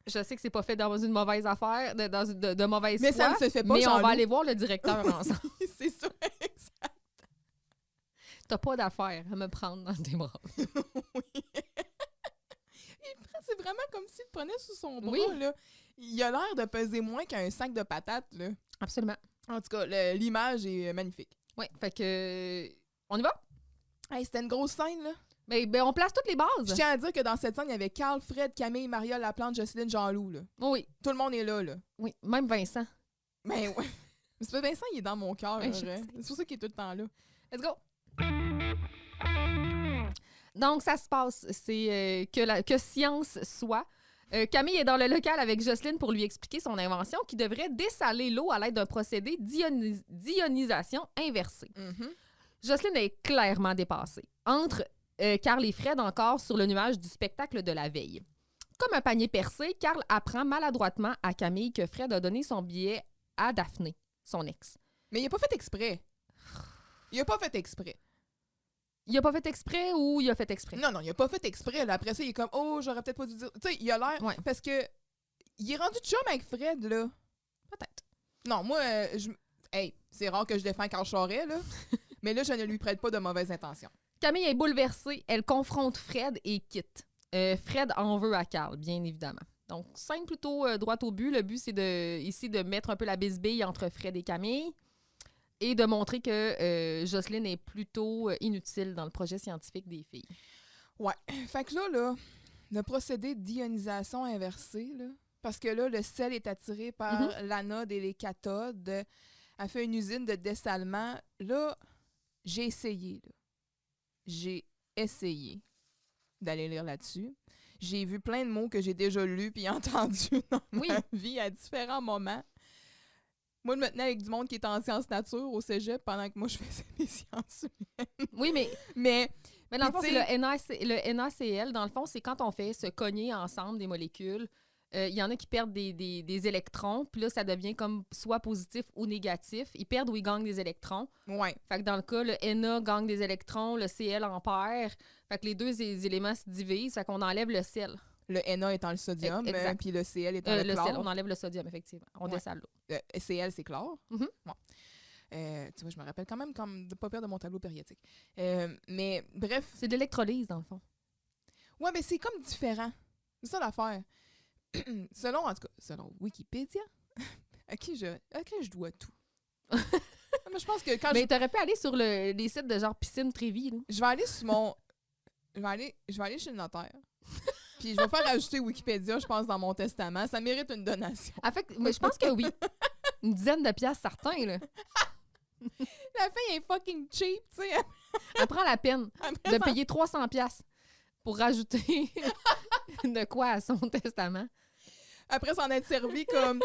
je sais que c'est pas fait dans une mauvaise affaire, de mauvaise Mais foi, ça ne se fait pas, mais on Jean-Loup. va aller voir le directeur ensemble. C'est ça, exact. T'as pas d'affaire à me prendre dans tes bras. Oui. C'est vraiment comme s'il le prenait sous son bras. Oui. Là. Il a l'air de peser moins qu'un sac de patates. Là. Absolument. En tout cas, l'image est magnifique. Oui, fait que... On y va? Hey, c'était une grosse scène, là. Ben, on place toutes les Je bases. tiens à dire que dans cette scène, il y avait Carl, Fred, Camille, Maria, Laplante, Jocelyne, Jean-Loup. Là. Oui, Tout le monde est là. oui, même Vincent. Ben ouais. Mais c'est pas Vincent, il est dans mon cœur. Ouais, je hein. sais. C'est pour ça qu'il est tout le temps là. Let's go! Donc, ça se passe, c'est que science soit Camille est dans le local avec Jocelyne pour lui expliquer son invention qui devrait dessaler l'eau à l'aide d'un procédé d'ionisation inversée. Jocelyne est clairement dépassée. Carl et Fred encore sur le nuage du spectacle de la veille. Comme un panier percé, Carl apprend maladroitement à Camille que Fred a donné son billet à Daphné, son ex. Mais il a pas fait exprès. Il a pas fait exprès. Il a pas fait exprès ou il a fait exprès? Non, il a pas fait exprès. Là. Après ça, il est comme, oh, j'aurais peut-être pas dû dire. Tu sais, il a l'air. Ouais. Parce que. Il est rendu chum avec Fred, là. Peut-être. Non, moi, hey, c'est rare que je défends Carl Charest, là. Mais là, je ne lui prête pas de mauvaises intentions. Camille est bouleversée. Elle confronte Fred et quitte. Fred en veut à Carl, bien évidemment. Donc, scène plutôt droite au but. Le but, c'est de mettre un peu la bisbille entre Fred et Camille et de montrer que Jocelyne est plutôt inutile dans le projet scientifique des filles. Ouais. Fait que là, le procédé d'ionisation inversée, là, parce que là, le sel est attiré par l'anode et les cathodes, elle fait une usine de dessalement. Là, j'ai essayé, là. J'ai essayé d'aller lire là-dessus. J'ai vu plein de mots que j'ai déjà lus puis entendus dans ma vie à différents moments. Moi, je me tenais avec du monde qui était en sciences nature au cégep pendant que moi, je faisais des sciences humaines. Oui, Mais dans le fond, c'est le NaCl. Dans le fond, c'est quand on fait se cogner ensemble des molécules. Il y en a qui perdent des électrons, puis là, ça devient comme soit positif ou négatif. Ils perdent ou ils gagnent des électrons. Ouais. Fait que dans le cas, le Na gagne des électrons, le Cl en perd. Fait que les deux éléments se divisent, fait qu'on enlève le sel. Le Na étant le sodium, puis le Cl étant le le chlore. Cl, on enlève le sodium, effectivement. On dessale l'eau. Cl, c'est chlore. Mm-hmm. Bon. Tu vois, je me rappelle quand même de pas perdre de mon tableau périodique. Mais bref. C'est de l'électrolyse, dans le fond. Ouais, mais c'est comme différent. C'est ça l'affaire. Selon Wikipédia, à qui je dois tout. Mais je pense que quand mais t'aurais pu aller sur les sites de genre Piscine Trévis, là. je vais aller sur mon... Je vais aller chez le notaire. Puis je vais faire ajouter Wikipédia, je pense, dans mon testament. Ça mérite une donation. En fait, mais je pense que oui. Une dizaine de piastres certains, là. La fille est fucking cheap, tu sais. Elle prend la peine de payer 300 piastres pour rajouter de quoi à son testament. Après s'en être servi comme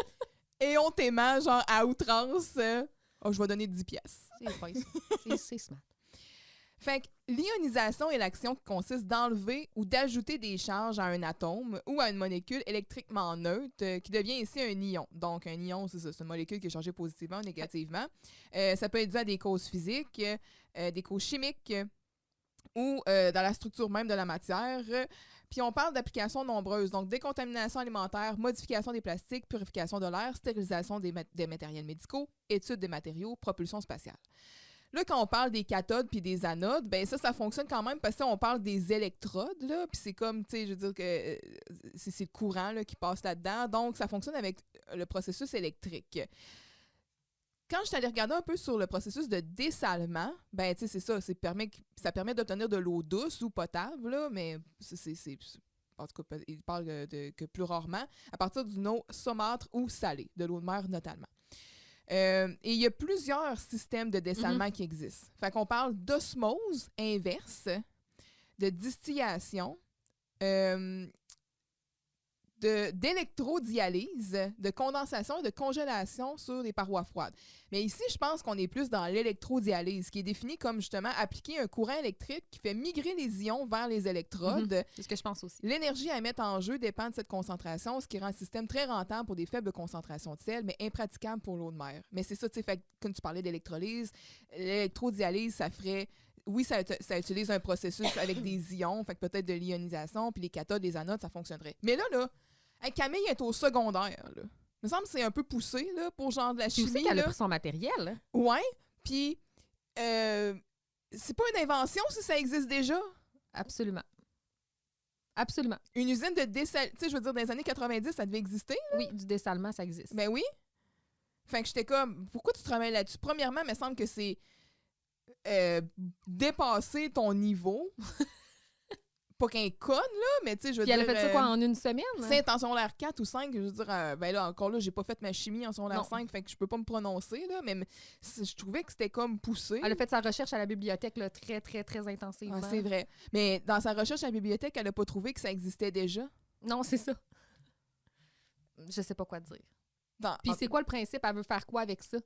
éhontément, genre à outrance. Je vais donner 10 pièces. C'est smart. Fait que l'ionisation est l'action qui consiste d'enlever ou d'ajouter des charges à un atome ou à une molécule électriquement neutre qui devient ici un ion. Donc, un ion, c'est ça, c'est une molécule qui est chargée positivement ou négativement. Ça peut être dû à des causes physiques, des causes chimiques ou dans la structure même de la matière. Puis on parle d'applications nombreuses, donc décontamination alimentaire, modification des plastiques, purification de l'air, stérilisation des matériels médicaux, études des matériaux, propulsion spatiale. Là, quand on parle des cathodes puis des anodes, ben ça fonctionne quand même parce qu'on parle des électrodes, là, puis c'est comme, tu sais, je veux dire que c'est le courant là, qui passe là-dedans, donc ça fonctionne avec le processus électrique. Quand je suis allée regarder un peu sur le processus de dessalement, ben tu sais, c'est ça, ça permet d'obtenir de l'eau douce ou potable, là, mais en tout cas, il parle que plus rarement, à partir d'une eau saumâtre ou salée, de l'eau de mer notamment. Et il y a plusieurs systèmes de dessalement qui existent. Fait qu'on parle d'osmose inverse, de distillation, d'électrodialyse, de condensation et de congélation sur des parois froides. Mais ici, je pense qu'on est plus dans l'électrodialyse, qui est définie comme justement appliquer un courant électrique qui fait migrer les ions vers les électrodes. C'est ce que je pense aussi. L'énergie à mettre en jeu dépend de cette concentration, ce qui rend le système très rentable pour des faibles concentrations de sel, mais impraticable pour l'eau de mer. Mais c'est ça, tu sais, fait quand tu parlais d'électrolyse, l'électrodialyse, ça ferait... Oui, ça utilise un processus avec des ions, fait que peut-être de l'ionisation, puis les cathodes, les anodes, ça fonctionnerait. Mais là, Camille est au secondaire, là. Il me semble que c'est un peu poussé, là, pour genre de la chimie. Tu sais qu'elle a pris son matériel. Ouais, puis c'est pas une invention si ça existe déjà. Absolument. Absolument. Une usine de dessalement, tu sais, je veux dire, dans les années 90, ça devait exister, là. Oui, du dessalement, ça existe. Ben oui. Fait que j'étais comme, pourquoi tu travailles là-dessus? Premièrement, il me semble que c'est dépasser ton niveau. Pas qu'un conne, là, mais tu sais, je veux dire... Puis elle a fait ça quoi, en une semaine? C'est en secondaire 4 ou 5, je veux dire, ben là, encore là, j'ai pas fait ma chimie en secondaire 5, fait que je peux pas me prononcer, là, mais je trouvais que c'était comme poussé. Elle a fait sa recherche à la bibliothèque, là, très, très, très intensivement. Ah, c'est vrai. Mais dans sa recherche à la bibliothèque, elle a pas trouvé que ça existait déjà. Non, c'est ça. Je sais pas quoi te dire. Dans- Puis c'est quoi le principe? Elle veut faire quoi avec ça?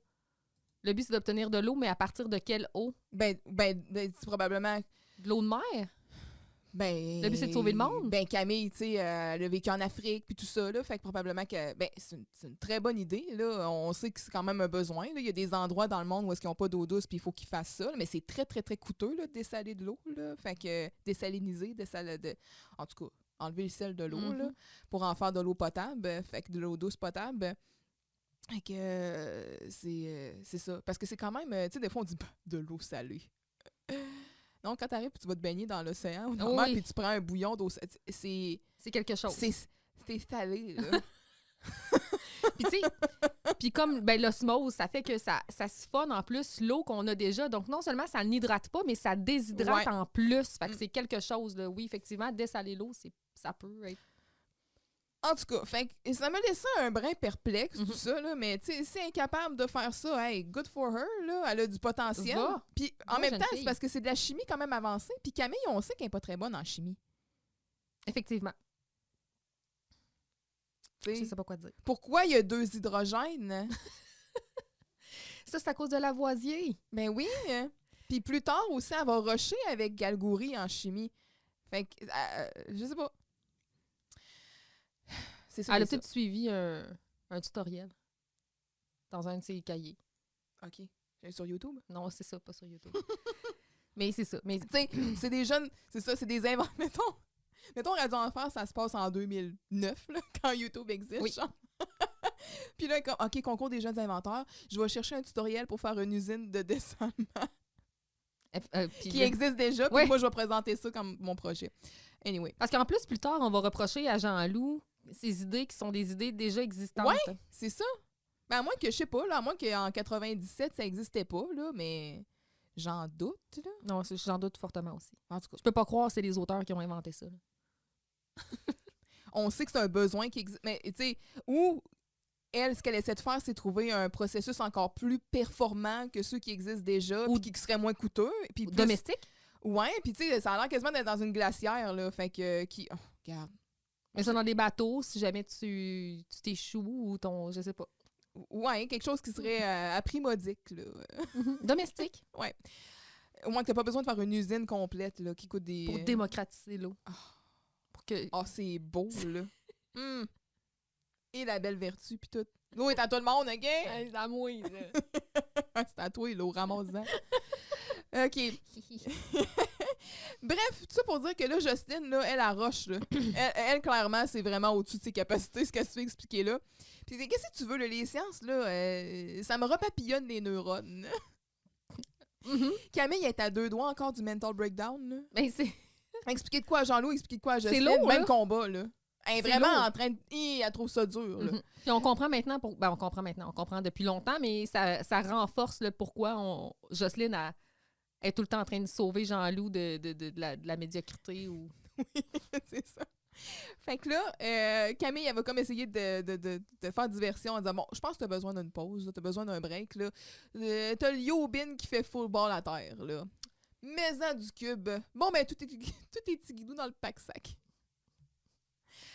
Le but, c'est d'obtenir de l'eau, mais à partir de quelle eau? c'est probablement... De l'eau de mer? Ben, Le but, c'est de sauver le monde? Ben, Camille, tu sais, elle a vécu en Afrique, puis tout ça, là. Fait que probablement que... Ben, c'est une très bonne idée, là. On sait que c'est quand même un besoin, là. Il y a des endroits dans le monde où est-ce qu'ils n'ont pas d'eau douce, puis il faut qu'ils fassent ça. Là, mais c'est très, très, très coûteux, là, de dessaler de l'eau, là. Fait que désaliniser, en tout cas, enlever le sel de l'eau, là, pour en faire de l'eau potable. Fait que de l'eau douce potable. Fait que c'est ça. Parce que c'est quand même... tu sais, des fois, on dit de l'eau salée. Non, quand t'arrives et tu vas te baigner dans l'océan ou dans la mer, puis tu prends un bouillon d'eau salée, C'est quelque chose. C'est salé, là. Puis tu sais, puis comme ben, l'osmose, ça fait que ça siphonne en plus l'eau qu'on a déjà. Donc non seulement ça n'hydrate pas, mais ça déshydrate en plus. Fait que c'est quelque chose, là. Oui, effectivement, dessaler l'eau, ça peut être... En tout cas, fait que ça m'a laissé un brin perplexe, tout ça, là, mais tu sais, c'est incapable de faire ça. Hey, good for her, là, elle a du potentiel. Puis en même temps, c'est parce que c'est de la chimie quand même avancée. Puis Camille, on sait qu'elle n'est pas très bonne en chimie. Effectivement. T'sais, je sais pas quoi dire. Pourquoi il y a 2 hydrogènes? Ça, c'est à cause de Lavoisier. Ben oui. Puis plus tard aussi, elle va rusher avec Galgouri en chimie. Fait que, je sais pas. C'est ça. Elle a peut-être suivi un tutoriel dans un de ses cahiers. OK. Sur YouTube? Non, c'est ça, pas sur YouTube. Mais c'est ça. Mais tu sais, c'est des jeunes, c'est ça, c'est des inventeurs. Mettons, Radio Enfer, ça se passe en 2009, là, quand YouTube existe. Oui. Puis là, comme, OK, concours des jeunes inventeurs, je vais chercher un tutoriel pour faire une usine de dessalement qui existe déjà, puis moi, je vais présenter ça comme mon projet. Anyway. Parce qu'en plus, plus tard, on va reprocher à Jean-Loup ces idées qui sont des idées déjà existantes. Oui, c'est ça. Ben, à moins que, je sais pas, là, à moins qu'en 97, ça n'existait pas, là, mais j'en doute, là. Non, j'en doute fortement aussi. En tout cas. Je peux pas croire que c'est les auteurs qui ont inventé ça. On sait que c'est un besoin qui existe, mais tu sais, ou elle, ce qu'elle essaie de faire, c'est trouver un processus encore plus performant que ceux qui existent déjà, ou qui seraient moins coûteux. Puis domestique? Ouais, puis tu sais, ça a l'air quasiment d'être dans une glacière, là, fait que, regarde. Mais ça dans des bateaux, si jamais tu t'échoues ou ton, je sais pas. Ouais, quelque chose qui serait aprimodique, là. Domestique? Ouais. Au moins que t'as pas besoin de faire une usine complète, là, qui coûte des... Pour démocratiser l'eau. Pour que... c'est beau, là. Et la belle vertu, puis tout. L'eau est à tout le monde, OK? C'est à moi, là. C'est à toi, l'eau, ramasse-en. OK. Bref, tout ça pour dire que là, Jocelyne, là, elle arroche, là. Elle, clairement, c'est vraiment au-dessus de ses capacités, ce qu'elle se fait expliquer là. Puis qu'est-ce que tu veux, là, les sciences, là, ça me repapillonne les neurones. Camille est à 2 doigts encore du mental breakdown, là. Mais c'est... Expliquer de quoi à Jean-Loup, expliquer de quoi à Jocelyne. C'est lourd, même là. combat, là. Elle est vraiment lourd. en train de... elle trouve ça dur, là. Puis on comprend maintenant, on comprend maintenant, on comprend depuis longtemps, mais ça renforce le pourquoi Jocelyne est tout le temps en train de sauver Jean-Loup de la médiocrité. Ou... Oui, c'est ça. Fait que là, Camille, elle va comme essayer de faire diversion en disant, bon, je pense que t'as besoin d'une pause, t'as besoin d'un break, là. T'as le Yobin qui fait full ball à terre, là. Maison du cube. Bon, ben, tout est tigidou dans le pack-sac.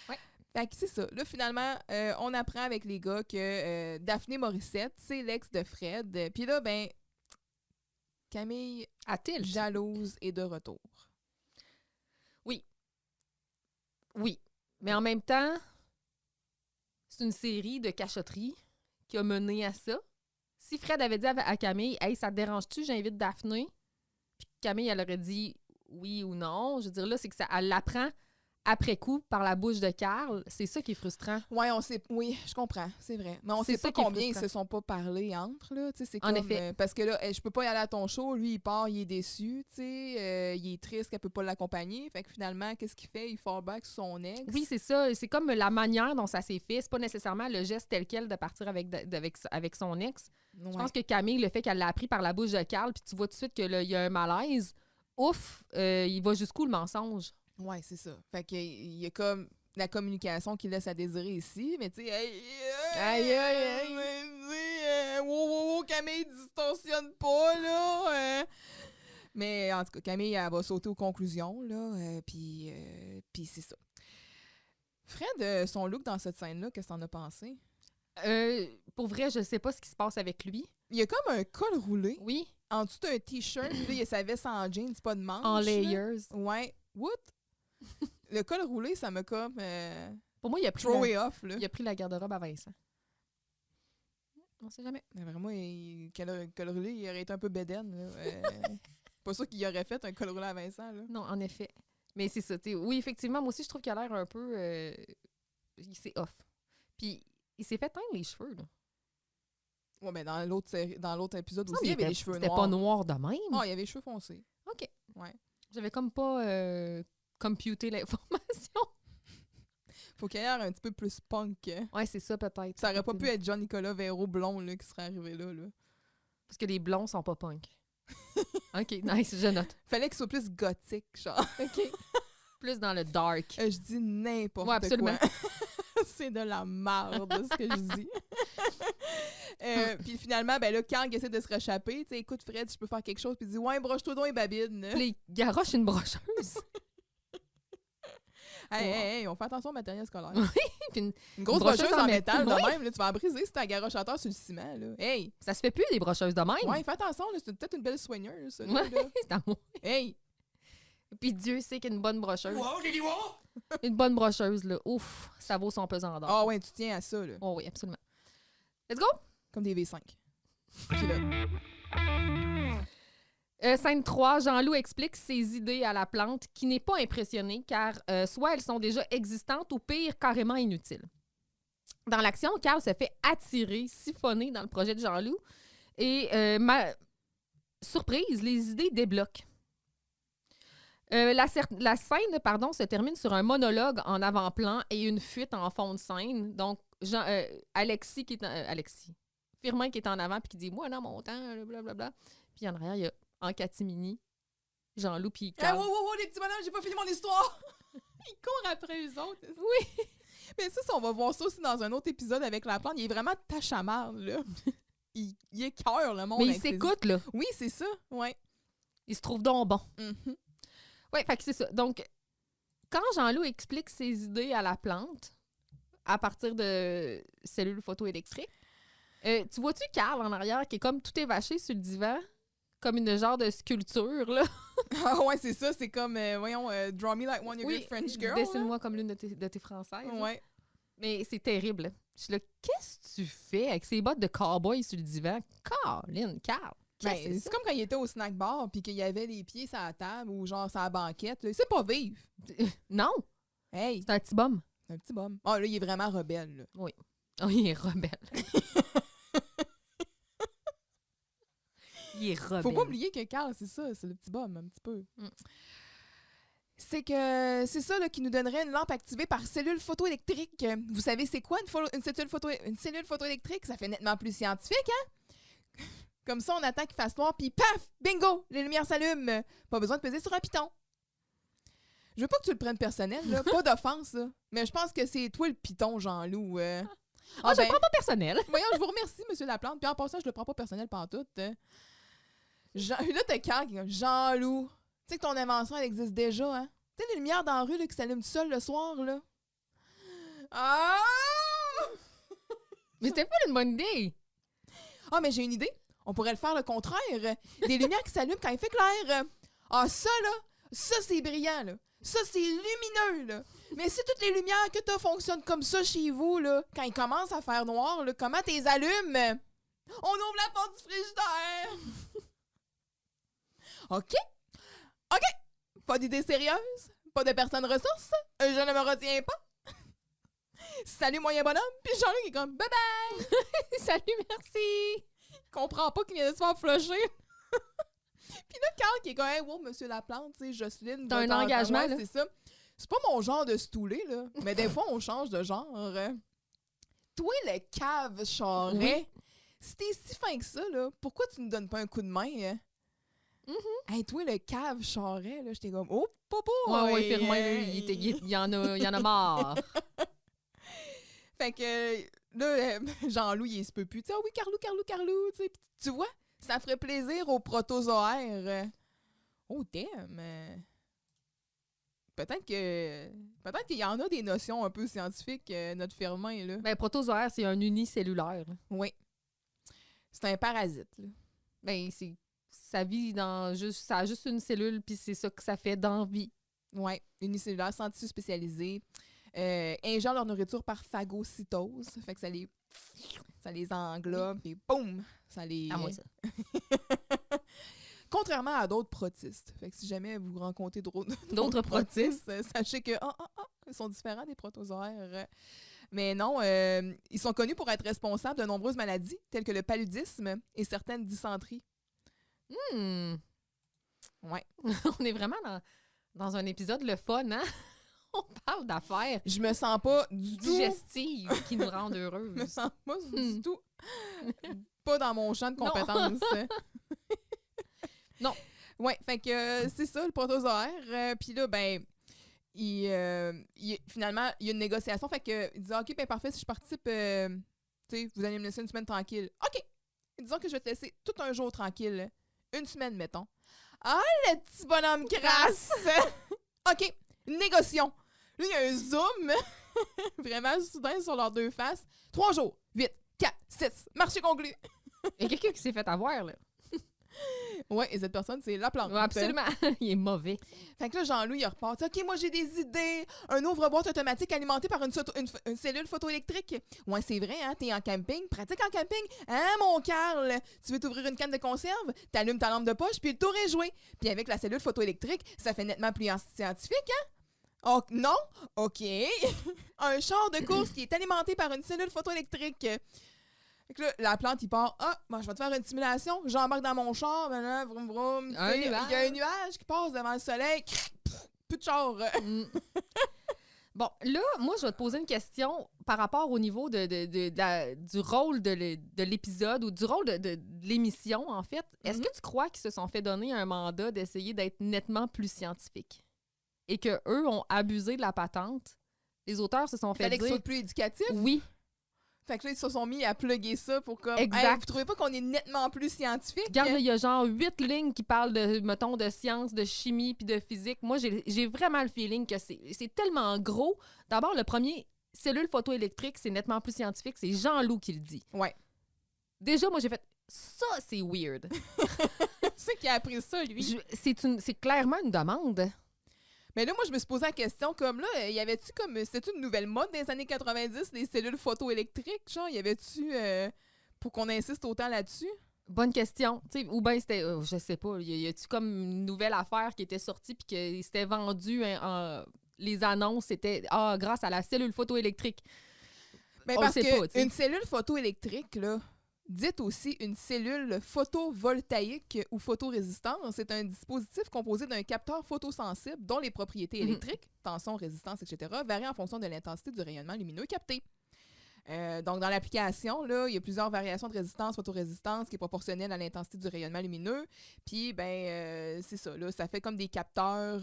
Ouais. Fait que c'est ça. Là, finalement, on apprend avec les gars que Daphné Morissette, c'est l'ex de Fred. Puis là, ben, Camille, jalouse, est de retour. Oui. Mais en même temps, c'est une série de cachotteries qui a mené à ça. Si Fred avait dit à Camille, « Hey, ça te dérange-tu, j'invite Daphné? » Puis Camille, elle aurait dit oui ou non. Je veux dire, là, c'est que elle l'apprend après coup par la bouche de Carl. C'est ça qui est frustrant. Ouais, oui, je comprends, c'est vrai. Mais on sait pas combien ils se sont pas parlé entre, là. C'est en comme, effet. Parce que là, je peux pas y aller à ton show. Lui, il part, il est déçu, tu sais. Il est triste qu'elle peut pas l'accompagner. Fait que finalement, qu'est-ce qu'il fait? Il fall back sur son ex. Oui, c'est ça. C'est comme la manière dont ça s'est fait. C'est pas nécessairement le geste tel quel de partir avec son ex. Ouais. Je pense que Camille, le fait qu'elle l'a appris par la bouche de Carl, puis tu vois tout de suite qu'il y a un malaise, il va jusqu'où le mensonge? Ouais, c'est ça. Fait qu'il y a comme la communication qui laisse à désirer ici, mais tu sais, wow, Camille distorsionne pas, là. Mais en tout cas, Camille, elle va sauter aux conclusions, là, puis c'est ça. Fred, son look dans cette scène-là, qu'est-ce que t'en as pensé? Pour vrai, je sais pas ce qui se passe avec lui. Il y a comme un col roulé Oui, en dessous d'un t-shirt, puis là, il y a sa veste en jeans, pas de manches. en là. layers. Ouais. What? Le col roulé, ça m'a comme Pour moi, il a pris, throw it off, là. il a pris la garde-robe à Vincent. On sait jamais. Mais vraiment, col roulé, il aurait été un peu bédaine, là. Pas sûr qu'il aurait fait un col roulé à Vincent, là. Non, en effet. Mais c'est ça. Oui, effectivement, moi aussi, je trouve qu'il a l'air un peu... il s'est off. Puis, il s'est fait teindre les cheveux, là. Ouais, mais dans l'autre épisode Non, aussi, mais il y avait les cheveux c'était noirs. pas noir de même. Ah, il y avait les cheveux foncés. OK. Ouais. J'avais comme pas computé l'information. Faut qu'il y ait l'air un petit peu plus punk. Ouais, c'est ça, peut-être. Ça aurait pas pu être Jean-Nicolas Véro blond, là, qui serait arrivé là. Parce que les blonds sont pas punk. OK, nice, je note. Fallait qu'il soit plus gothique, genre. OK. Plus dans le dark. Je dis n'importe Ouais, absolument. quoi. C'est de la merde, ce que je dis. Puis finalement, ben là, Kang essaie de se réchapper. Tu sais, écoute, Fred, je peux faire quelque chose. Puis il dit, ouais, broche-toi donc et babine. Les garoches une brocheuse. Hey, on fait attention au matériel scolaire. Puis Une grosse brocheuse brocheuse en en métal, de Oui. même, là, tu vas en briser si t'as un garochateur sur le ciment. Là. Hey! ça se fait plus, des brocheuses de même. Ouais, fais attention, là, c'est peut-être une belle soigneuse. Ça, Ouais, là. c'est à moi. Hey! Puis Dieu sait qu'une bonne brocheuse. Wow, j'ai dit wow! Une bonne brocheuse, là, ouf, ça vaut son pesant d'or. Ah ouais, tu tiens à ça, là. Oh oui, absolument. Let's go! Comme des V5. Puis là, Scène 3, Jean-Loup explique ses idées à la plante qui n'est pas impressionnée car soit elles sont déjà existantes ou pire, carrément inutiles. Dans l'action, Carl se fait attirer, siphonner dans le projet de Jean-Loup et, surprise, les idées débloquent. La scène se termine sur un monologue en avant-plan et une fuite en fond de scène. Donc, Alexis Firmin qui est en avant puis qui dit « Moi, dans mon temps, blablabla. » Puis en arrière, il y a en catimini, Jean-Loup puis hey, Carl. wow, les petits bonhommes, j'ai pas fini mon histoire! Ils courent après eux autres. Oui! Mais ça, on va voir ça aussi dans un autre épisode avec la plante. Il est vraiment tache à marde, là. Il écœure le monde. Mais il avec ses- s'écoute, là. Oui, c'est ça, ouais. Il se trouve donc bon. Mhm. Oui, fait que c'est ça. Donc, quand Jean-Loup explique ses idées à la plante, à partir de cellules photoélectriques, tu vois-tu Carl en arrière qui est comme tout évaché sur le divan, comme une genre de sculpture, là? Ah ouais, c'est ça, c'est comme, voyons, Draw Me Like One of Your French Girl. dessine-moi comme l'une de tes Françaises. là. là. Ouais. Mais c'est terrible. Je suis là, qu'est-ce que tu fais avec ces bottes de cowboy sur le divan? Colin, Carl! Ben, qu'est-ce que c'est ça? comme quand il était au snack bar puis qu'il y avait les pieds sur la table ou genre sur la banquette. là. C'est pas vivre. Non, Hey, c'est un petit bum. c'est un petit bum. Ah, là, il est vraiment rebelle. Là. Oh, il est rebelle. Il est rebelle. Faut pas oublier que Carl, c'est ça, c'est le petit bum, un petit peu. Mm. C'est que c'est ça là, qui nous donnerait une lampe activée par cellule photoélectrique. Vous savez, c'est quoi une cellule photoélectrique? Ça fait nettement plus scientifique, hein? Comme ça, on attend qu'il fasse noir, puis paf! Bingo! Les lumières s'allument. Pas besoin de peser sur un piton. Je veux pas que tu le prennes personnel, là. Pas d'offense, là. Mais je pense que c'est toi le piton, Jean-Loup. Ah, je le prends pas personnel. Voyons, je vous remercie, Monsieur Laplante. Puis en passant, je le prends pas personnel pantoute. Là, t'as Carl qui est comme Jean-Loup. Tu sais que ton invention, elle existe déjà, hein? Tu sais, les lumières dans la rue là, qui s'allument tout seul le soir, là. Ah! Mais c'était pas une bonne idée. Ah, mais j'ai une idée. On pourrait le faire le contraire. Des lumières qui s'allument quand il fait clair. Ah, ça, là, ça, c'est brillant, là. Ça, c'est lumineux, là. Mais si toutes les lumières que t'as fonctionnent comme ça chez vous, là, quand il commence à faire noir, là, comment t'es allumes? On ouvre la porte du frigidaire. OK? OK! Pas d'idée sérieuse? Pas de personne ressource? Je ne me retiens pas. Salut, moyen bonhomme. Puis Jean-Luc est comme bye-bye. Salut, merci. Il comprend pas qu'il vient de se faire flusher. Puis là, Carl qui est comme hey, wow, Monsieur Laplante, tu sais, Jocelyne. T'as un votre engagement, ouais, là. c'est ça. C'est pas mon genre de stouler, là. Mais des fois, on change de genre. Toi, le cave charret, Oui. si t'es si fin que ça, là, pourquoi tu ne donnes pas un coup de main? Hey, toi, le cave charret, là, j'étais comme oh, papa! Ouais, Firmin, il y en a marre. Fait que là, Jean-Loup, il se peut plus. Tu sais, ah oui, Carlou, tu sais. Puis tu vois, ça ferait plaisir aux protozoaires. Oh, damn! peut-être qu'il y en a des notions un peu scientifiques, notre firmin, là. Ben, protozoaire, c'est un unicellulaire. Là. Oui. C'est un parasite, là. Ben, ça vit dans juste... Ça a juste une cellule, puis c'est ça que ça fait dans vie. Oui, unicellulaire, sans tissu spécialisé. Ingèrent leur nourriture par phagocytose. Fait que ça les englobe, et boum! Ça les... À moi, ça. Contrairement à d'autres protistes. Fait que si jamais vous rencontrez D'autres protistes. sachez que ils sont différents des protozoaires. Mais non, ils sont connus pour être responsables de nombreuses maladies, telles que le paludisme et certaines dysenteries. Ouais. On est vraiment dans un épisode le fun, hein? On parle d'affaires Je me sens pas du tout... digestives qui nous rendent Je me heureuses. sens pas du tout... pas dans mon champ de compétences. Non. Ouais, fait que c'est ça, le protozoaire. Puis là, ben... finalement, il y a une négociation. Fait que il dit OK, ben parfait, si je participe, tu sais, vous allez me laisser une semaine tranquille. OK! Disons que je vais te laisser tout un jour tranquille. Une semaine, mettons. Ah, le petit bonhomme crasse! OK, négocions. Là, il y a un zoom vraiment soudain sur leurs deux faces. 3 jours, 8, 4, 6, marché conclu. Il y a quelqu'un qui s'est fait avoir, là. Ouais, et cette personne, c'est la plante. Ouais, absolument. Il est mauvais. Fait que là, Jean-Louis, il repart. OK, moi, j'ai des idées. Un ouvre-boîte automatique alimenté par une cellule photoélectrique. Ouais, c'est vrai, hein? T'es en camping. Pratique en camping. Hein, mon Carl? Tu veux t'ouvrir une canne de conserve? T'allumes ta lampe de poche, puis le tour est joué. Puis avec la cellule photoélectrique, ça fait nettement plus scientifique, hein? Oh, non? OK. Un char de course qui est alimenté par une cellule photoélectrique. Fait que là, la plante, il part. Ah, moi, je vais te faire une simulation. J'embarque dans mon char. Là, vroom, vroom. Il y a un nuage qui passe devant le soleil. Plus de char. Bon, là, moi, je vais te poser une question par rapport au niveau du rôle de l'épisode ou du rôle de l'émission, en fait. Est-ce que tu crois qu'ils se sont fait donner un mandat d'essayer d'être nettement plus scientifiques et qu'eux ont abusé de la patente? Les auteurs se sont fait Fallait dire... que ce soit plus éducatif. Oui. Fait que là, ils se sont mis à plugger ça pour comme... Exact. Hey, vous trouvez pas qu'on est nettement plus scientifique? Regarde, il y a genre 8 lignes qui parlent de, mettons, de sciences, de chimie puis de physique. Moi, j'ai vraiment le feeling que c'est tellement gros. D'abord, le premier, cellule photoélectrique, c'est nettement plus scientifique. C'est Jean-Loup qui le dit. Ouais. Déjà, moi, j'ai fait... Ça, c'est weird. C'est qui a appris ça, lui? C'est clairement une demande. Mais là, moi, je me suis posé la question, comme là, y avait-tu comme... C'était une nouvelle mode des années 90, les cellules photoélectriques, genre? Y avait-tu... pour qu'on insiste autant là-dessus? Bonne question. T'sais, ou bien c'était... je sais pas. Y a-tu comme une nouvelle affaire qui était sortie puis que c'était vendu... les annonces, c'était grâce à la cellule photoélectrique. Ben, on parce le sait que pas, t'sais. une cellule photoélectrique, là, dite aussi une cellule photovoltaïque ou photorésistante, c'est un dispositif composé d'un capteur photosensible dont les propriétés électriques, tension, résistance, etc., varient en fonction de l'intensité du rayonnement lumineux capté. Donc, dans l'application, là, il y a plusieurs variations de résistance, photorésistance qui est proportionnelle à l'intensité du rayonnement lumineux. Puis, ben, c'est ça, là, ça fait comme des capteurs,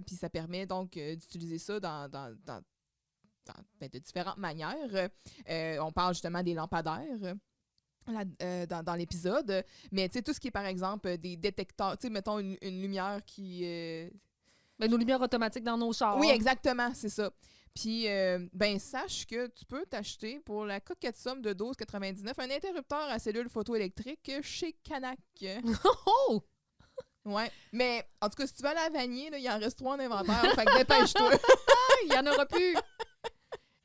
puis ça permet donc d'utiliser ça de différentes manières. On parle justement des lampadaires. Dans l'épisode, mais tu sais, tout ce qui est, par exemple, des détecteurs, tu sais, mettons une lumière qui... Ben, nos lumières automatiques dans nos chars. Oui, exactement, c'est ça. Puis, ben, sache que tu peux t'acheter pour la coquette somme de 12,99 un interrupteur à cellule photoélectrique chez Canac. Oh! Ouais, mais en tout cas, si tu veux aller à Vanier, il en reste 3 en inventaire, fait que dépêche-toi. Il y en aura plus!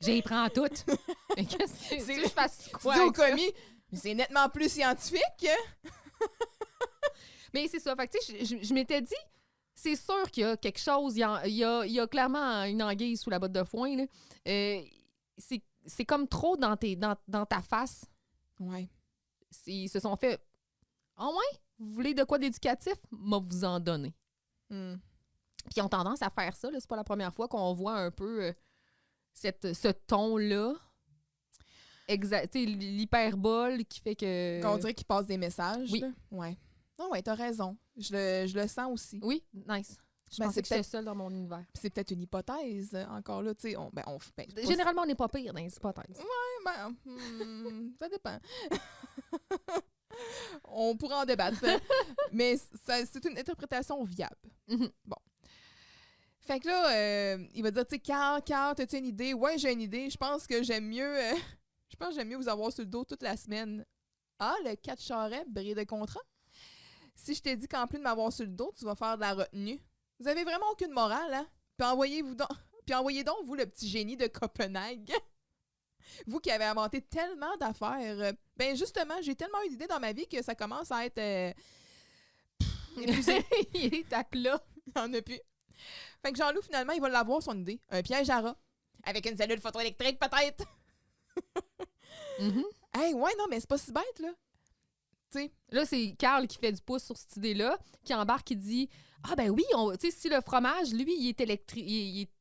J'y prends toutes! Mais qu'est-ce que C'est- tu veux que je fasse quoi? Dis au avec ça? commis, c'est nettement plus scientifique. Mais c'est ça. Fait que, tu sais, je m'étais dit, c'est sûr qu'il y a quelque chose. Il y a clairement une anguille sous la botte de foin. Là. C'est comme trop dans ta face. Ouais. Ils se sont fait. Ah ouais? Vous voulez de quoi d'éducatif? Moi, vous en donner. Hmm. Puis ils ont tendance à faire ça. Là. C'est pas la première fois qu'on voit un peu ce ton-là. Exact. Tu sais, l'hyperbole qui fait que. On dirait qu'il passe des messages. Oui. Là. Ouais. Non, ouais, t'as raison. Je le sens aussi. Oui, nice. Je Ben, pensais c'est que j'étais seule dans mon univers. Puis c'est peut-être une hypothèse, encore là, tu sais. Généralement, on n'est pas pire dans les hypothèses. Ça dépend. On pourra en débattre. Mais c'est une interprétation viable. Mhm. Bon. Fait que là, il va dire, tu sais, Carl, t'as-tu une idée? Ouais, j'ai une idée. Je pense que j'aime mieux vous avoir sur le dos toute la semaine. Ah, le 4 charrets, bris de contrat? Si je t'ai dit qu'en plus de m'avoir sur le dos, tu vas faire de la retenue. Vous avez vraiment aucune morale, hein? Puis envoyez donc, vous, le petit génie de Copenhague. Vous qui avez inventé tellement d'affaires. Ben justement, j'ai tellement eu d'idées dans ma vie que ça commence à être épuisé. Il est à plat. Il n'y en a plus. Fait que Jean-Loup, finalement, il va l'avoir, son idée. Un piège à rat. Avec une cellule photoélectrique, peut-être. Mhm. Hey, ouais, non, mais c'est pas si bête, là. Tu sais, Là, c'est Carl qui fait du pouce sur cette idée-là, qui embarque, qui dit « Ah ben oui, tu sais, si le fromage, lui, il est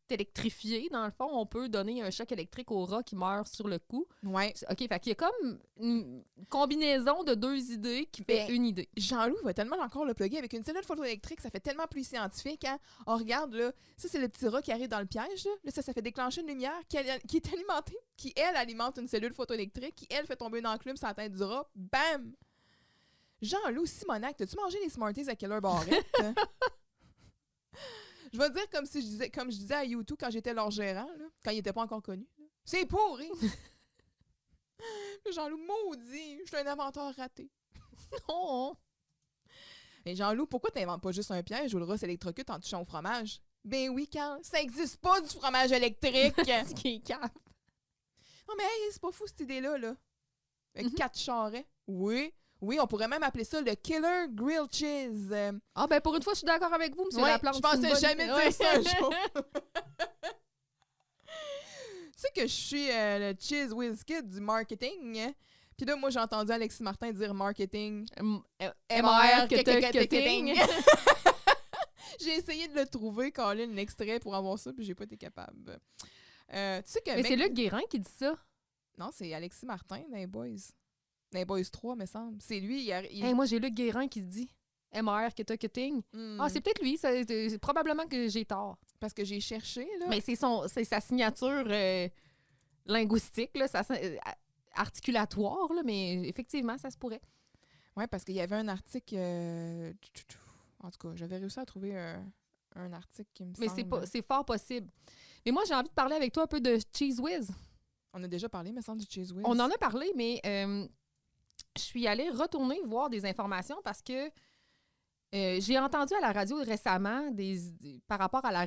électrifié, dans le fond, on peut donner un choc électrique au rat qui meurt sur le coup. ouais. » OK, fait qu'il y a comme une combinaison de deux idées qui fait Ben, une idée. Jean-Loup va tellement encore le plugger avec une cellule photoélectrique, ça fait tellement plus scientifique, hein? On regarde, là, ça, c'est le petit rat qui arrive dans le piège, là. Là, ça fait déclencher une lumière qui est alimentée, qui, elle, alimente une cellule photoélectrique, qui, elle, fait tomber une enclume sur la tête du rat. Bam! Jean-Loup Simonac, t'as-tu mangé les Smarties à Keller Barrette? Je vais dire comme je disais à YouTube quand j'étais leur gérant, là, quand il n'était pas encore connu. Là. C'est pourri! Jean-Loup, maudit! Je suis un inventeur raté. Non! Mais Jean-Loup, pourquoi t'inventes pas juste un piège où le rat s'électrocute en touchant au fromage? Ben oui, Carl, ça existe pas du fromage électrique! Ce qui est cave. Non mais hey, c'est pas fou cette idée-là, là. Mhm. 4 charrets. Oui, on pourrait même appeler ça le Killer Grilled Cheese. Ah ben pour une fois, je suis d'accord avec vous, monsieur Ouais, Laplante. je c'est une pensais bonne- jamais Ouais. dire ça un jour. Tu sais que je suis le Cheese Whiz Kid du marketing. Hein? Puis là, moi, j'ai entendu Alexis Martin dire marketing. M-A-R-K-T-K-Ting. J'ai essayé de le trouver, Colin, l'extrait pour avoir ça, puis j'ai pas été capable. Tu sais que Mais c'est Luc Guérin qui dit ça. Non, c'est Alexis Martin dans les Boys. Dans les Boys 3, me semble. C'est lui, il... Hey, moi, j'ai Luc Guérin qui dit M-A-R-K-T-K-Ting. Hmm, Ah, c'est peut-être lui. C'est probablement que j'ai tort. parce que j'ai cherché, là. Mais c'est sa signature linguistique, là, articulatoire, là, mais effectivement, ça se pourrait. Ouais, parce qu'il y avait un article... en tout cas, j'avais réussi à trouver un article qui me Mais semble... c'est fort possible. Mais moi, j'ai envie de parler avec toi un peu de Cheese Whiz. On a déjà parlé, me semble, du Cheese Whiz. On en a parlé, mais je suis allée retourner voir des informations parce que j'ai entendu à la radio récemment par rapport à la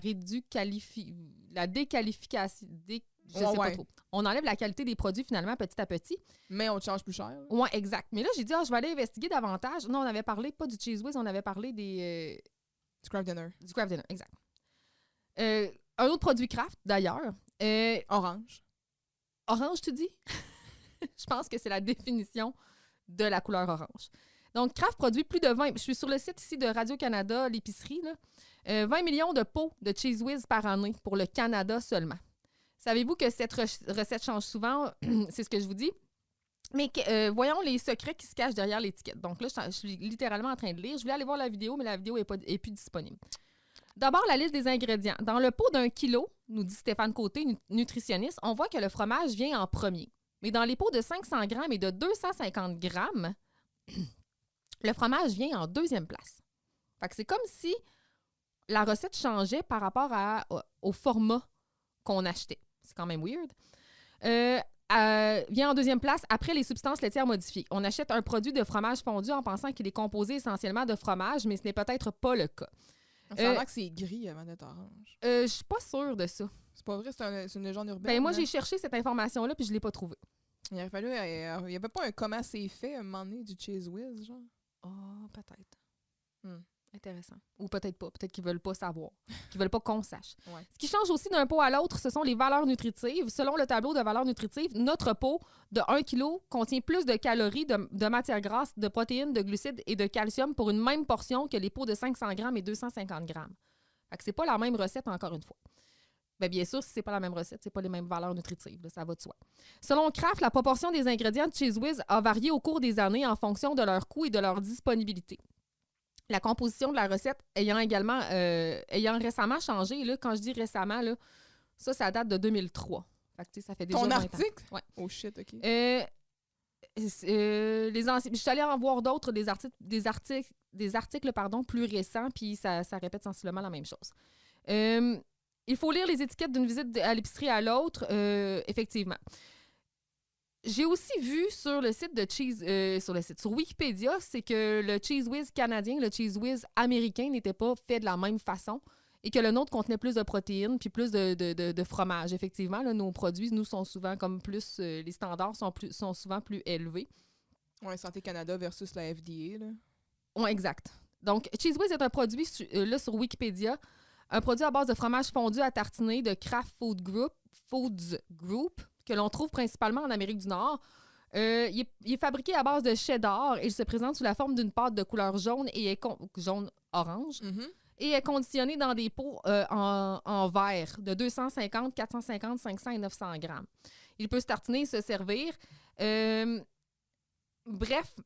déqualification. Je sais pas trop. On enlève la qualité des produits finalement petit à petit. Mais on te charge plus cher. là. Oui, exact. Mais là, j'ai dit, je vais aller investiguer davantage. Non, on avait parlé pas du Cheese Whiz, on avait parlé Du Kraft Dinner. du Kraft Dinner, exact. Un autre produit Kraft, d'ailleurs. Orange. Orange, tu dis? Je pense que c'est la définition de la couleur orange. Donc, Kraft produit plus de 20... Je suis sur le site ici de Radio-Canada, l'épicerie, là. 20 millions de pots de Cheese Whiz par année pour le Canada seulement. Savez-vous que cette recette change souvent? C'est ce que je vous dis. Mais voyons les secrets qui se cachent derrière l'étiquette. Donc là, je suis littéralement en train de lire. Je voulais aller voir la vidéo, mais la vidéo n'est plus disponible. D'abord, la liste des ingrédients. Dans le pot d'1 kilo, nous dit Stéphane Côté, nutritionniste, on voit que le fromage vient en premier. Mais dans les pots de 500 grammes et de 250 grammes, le fromage vient en deuxième place. Fait que c'est comme si la recette changeait par rapport au format qu'on achetait. C'est quand même weird. Vient en deuxième place après les substances laitières modifiées. On achète un produit de fromage fondu en pensant qu'il est composé essentiellement de fromage, mais ce n'est peut-être pas le cas. Ça a l'air que c'est gris avant d'être orange. Je suis pas sûre de ça. C'est pas vrai, c'est une légende urbaine. Ben moi, hein? j'ai cherché cette information-là puis je l'ai pas trouvée. Il aurait fallu... il y avait pas un comment c'est fait à un moment donné du Cheese Whiz, genre? Ah, peut-être. Hmm. Intéressant. Ou peut-être pas. Peut-être qu'ils veulent pas savoir. Qu'ils veulent pas qu'on sache. Ouais. Ce qui change aussi d'un pot à l'autre, ce sont les valeurs nutritives. Selon le tableau de valeurs nutritives, notre pot de 1 kg contient plus de calories, de matières grasses, de protéines, de glucides et de calcium pour une même portion que les pots de 500 grammes et 250 grammes. Fait que c'est pas la même recette, encore une fois. Ben bien sûr, si c'est pas la même recette, c'est pas les mêmes valeurs nutritives. Là, ça va de soi. Selon Kraft, la proportion des ingrédients de Cheese Whiz a varié au cours des années en fonction de leur coût et de leur disponibilité. La composition de la recette ayant récemment changé, là, quand je dis récemment, là, ça date de 2003. Fait que, ça fait déjà Ton 20 ans. article? Ouais. Oh shit, OK. Je suis allée en voir d'autres, des articles plus récents, puis ça répète sensiblement la même chose. Il faut lire les étiquettes d'une visite à l'épicerie à l'autre, effectivement. J'ai aussi vu sur le site de sur Wikipédia, c'est que le Cheese Whiz canadien, le Cheese Whiz américain n'était pas fait de la même façon et que le nôtre contenait plus de protéines puis plus de fromage. Effectivement, là, nos produits, nous, sont souvent comme plus... les standards sont souvent plus élevés. Ouais, Santé Canada versus la FDA, là. Oui, exact. Donc, Cheese Whiz est un produit, là, sur Wikipédia, un produit à base de fromage fondu à tartiner de Kraft Foods Group, que l'on trouve principalement en Amérique du Nord. Il est fabriqué à base de cheddar et il se présente sous la forme d'une pâte de couleur jaune et jaune-orange et est conditionné dans des pots en verre de 250, 450, 500 et 900 grammes. Il peut se tartiner et se servir. Bref,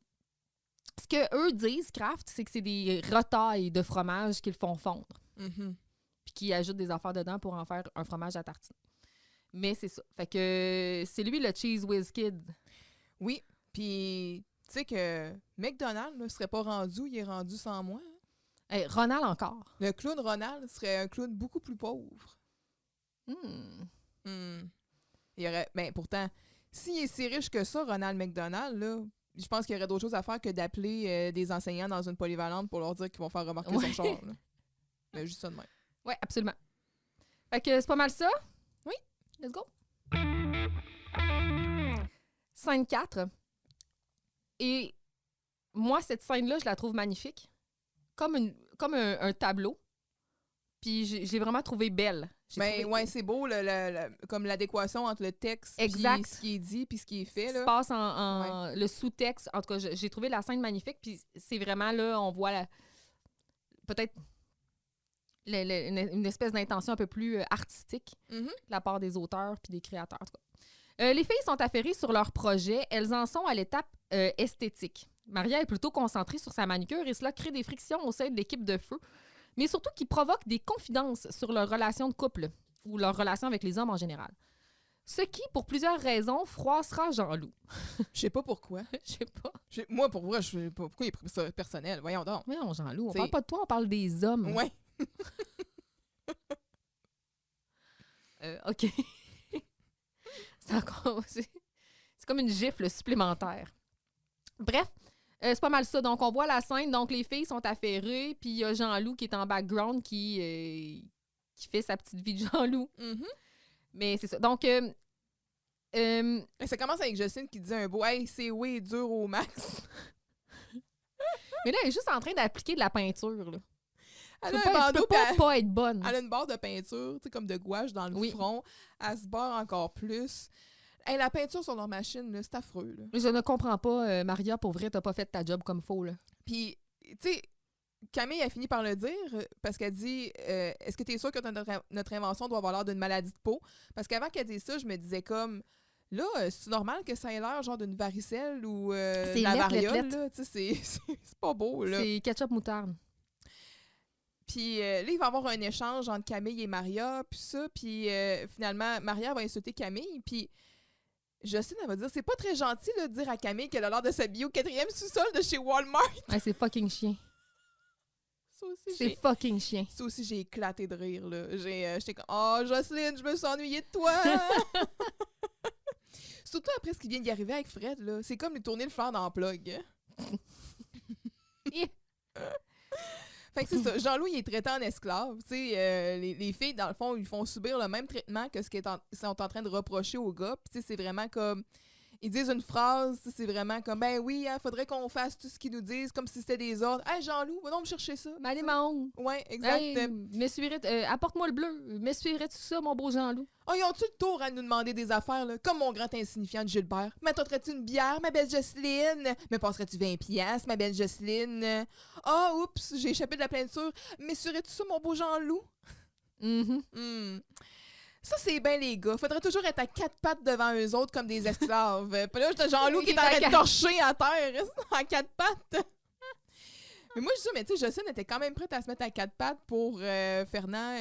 ce que eux disent, Kraft, c'est que c'est des retailles de fromage qu'ils font fondre. Puis qu'ils ajoutent des affaires dedans pour en faire un fromage à tartiner. Mais c'est ça. Fait que c'est lui le Cheese Whiz Kid. Oui, puis tu sais que McDonald's ne serait pas rendu, il est rendu sans moi. Hein? Hey, Ronald encore. Le clown Ronald serait un clown beaucoup plus pauvre. Il y aurait... Ben, pourtant, s'il est si riche que ça, Ronald McDonald, là, je pense qu'il y aurait d'autres choses à faire que d'appeler des enseignants dans une polyvalente pour leur dire qu'ils vont faire remarquer son char. Là. Mais juste ça de même. Oui, absolument. Fait que c'est pas mal ça? Oui. Let's go. Scène 4. Et moi, cette scène-là, je la trouve magnifique. Comme un tableau. Puis je l'ai vraiment trouvée belle. Ouais, c'est beau, comme l'adéquation entre le texte et ce qui est dit puis ce qui est fait. Ce là. qui se passe en le sous-texte. En tout cas, j'ai trouvé la scène magnifique. Puis c'est vraiment là, on voit peut-être une espèce d'intention un peu plus artistique de la part des auteurs puis des créateurs. En tout cas. Les filles sont affairées sur leur projet. Elles en sont à l'étape esthétique. Maria est plutôt concentrée sur sa manucure et cela crée des frictions au sein de l'équipe de feu, mais surtout qui provoque des confidences sur leur relation de couple ou leur relation avec les hommes en général. Ce qui, pour plusieurs raisons, froissera Jean-Loup. Je sais pas pourquoi. Je sais pas. Moi, pour vrai, je sais pas pourquoi il a pris ça personnel. Voyons donc. Voyons, Jean-Loup, on parle pas de toi, on parle des hommes. Ouais. OK. C'est comme une gifle supplémentaire. Bref, c'est pas mal ça. Donc, on voit la scène. Donc, les filles sont affairées. Puis, il y a Jean-Loup qui est en background qui fait sa petite vie de Jean-Loup. Mais c'est ça. Donc, ça commence avec Justine qui dit un beau « Hey, c'est oui, dur au max ». Mais là, elle est juste en train d'appliquer de la peinture. Là. Elle tu a peux un bandeau, pas être bonne. Elle a une barre de peinture, tu sais, comme de gouache dans le front. Elle se barre encore plus. Hey, la peinture sur leur machine, là, c'est affreux. Là. Je ne comprends pas, Maria, pour vrai, t'as pas fait ta job comme faut. Là. Puis, tu sais, Camille a fini par le dire parce qu'elle dit est-ce que tu es sûre que notre invention doit avoir l'air d'une maladie de peau? Parce qu'avant qu'elle dise ça, je me disais comme là, c'est normal que ça ait l'air genre d'une varicelle ou de la variole. Là, tu sais, c'est pas beau. Là. C'est ketchup moutarde. Puis là, il va y avoir un échange entre Camille et Maria, puis ça. Puis finalement, Maria va insulter Camille, puis Justine, elle va dire c'est pas très gentil là, de dire à Camille qu'elle a l'air de s'habiller au 4e sous-sol de chez Walmart. Ouais, c'est fucking chien. C'est fucking chien. Ça aussi, j'ai éclaté de rire. Là. J'étais comme « Oh, Jocelyne, je me suis ennuyée de toi! » Surtout après ce qui vient d'y arriver avec Fred. Là. C'est comme lui tourner le flanc dans le plug. Fait que c'est ça. Jean-Loup, il est traité en esclave. Les filles, dans le fond, ils font subir le même traitement que ce qu'ils sont en train de reprocher aux gars. Puis c'est vraiment comme... Ils disent une phrase, c'est vraiment comme « Ben oui, il faudrait qu'on fasse tout ce qu'ils nous disent, comme si c'était des ordres. Hey, Jean-Loup, va donc me chercher ça. » Allez, Mahon. Ouais, exact. Hey, apporte-moi le bleu. M'essuierais-tu ça, mon beau Jean-Loup? Oh, ils ont-tu le tour à nous demander des affaires, là? Comme mon grand insignifiant de Gilbert. M'attenterais-tu une bière, ma belle Jocelyne? Me passerais-tu 20 piastres, ma belle Jocelyne? Oh, oups, j'ai échappé de la peinture. M'essuierais-tu ça, mon beau Jean-Loup? Ça, c'est bien, les gars. Faudrait toujours être à 4 pattes devant eux autres comme des esclaves. Puis là, j'étais Jean-Loup qui est en train de torcher à terre à 4 pattes. Mais moi, je dis ça, mais tu sais, Jocelyne était quand même prête à se mettre à 4 pattes pour Fernand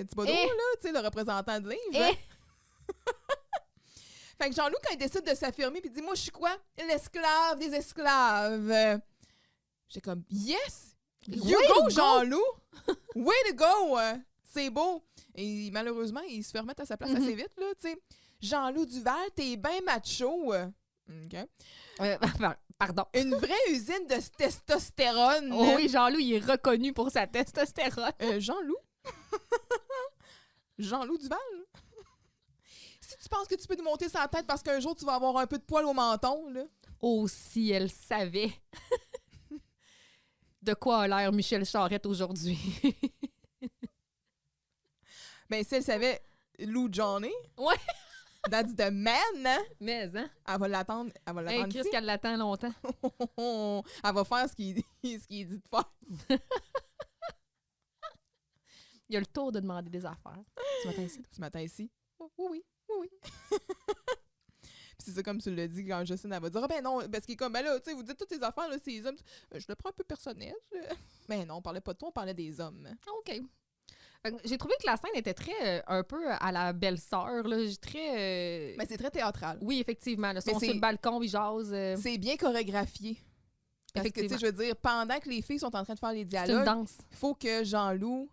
Thibodeau, là, tu sais, le représentant de livre. Fait que Jean-Loup, quand il décide de s'affirmer, puis il dit « Moi, je suis quoi? L'esclave des esclaves. » J'étais comme « Yes! You go, Jean-Loup! Way to go! » c'est beau. Et malheureusement, il se fait remettre à sa place assez vite, là, tu sais. Jean-Loup Duval, t'es bien macho. OK. Pardon. Une vraie usine de testostérone. Oh oui, Jean-Loup, il est reconnu pour sa testostérone. Jean-Loup? Jean-Loup Duval? Si tu penses que tu peux nous monter sa tête parce qu'un jour, tu vas avoir un peu de poil au menton, là. Oh, si elle savait de quoi a l'air Michel Charette aujourd'hui. Ben, si elle savait Lou Johnny... Ouais. That's the man, hein? Mais, hein? Elle va l'attendre. Elle va Hey, l'attendre Chris, ici. qu'elle l'attend longtemps. Elle va faire ce qu'il dit de faire. Il y a le tour de demander des affaires. Tu m'attends ici? Ce matin ici. Oh, oui. Puis c'est ça, comme tu l'as dit, quand Justine, elle va dire, ah ben non, parce qu'il est comme, ben là, tu sais, vous dites toutes les affaires, là, c'est les hommes. Je le prends un peu personnel. Mais non, on parlait pas de toi, on parlait des hommes. OK. J'ai trouvé que la scène était très, un peu à la belle-sœur, là. Très... Mais c'est très théâtral. Oui, effectivement. Là, ils sont c'est- sur le balcon, ils jasent. C'est bien chorégraphié. Parce que, tu sais, Effectivement. je veux dire, pendant que les filles sont en train de faire les C'est une dialogues, danse. il faut que Jean-Loup,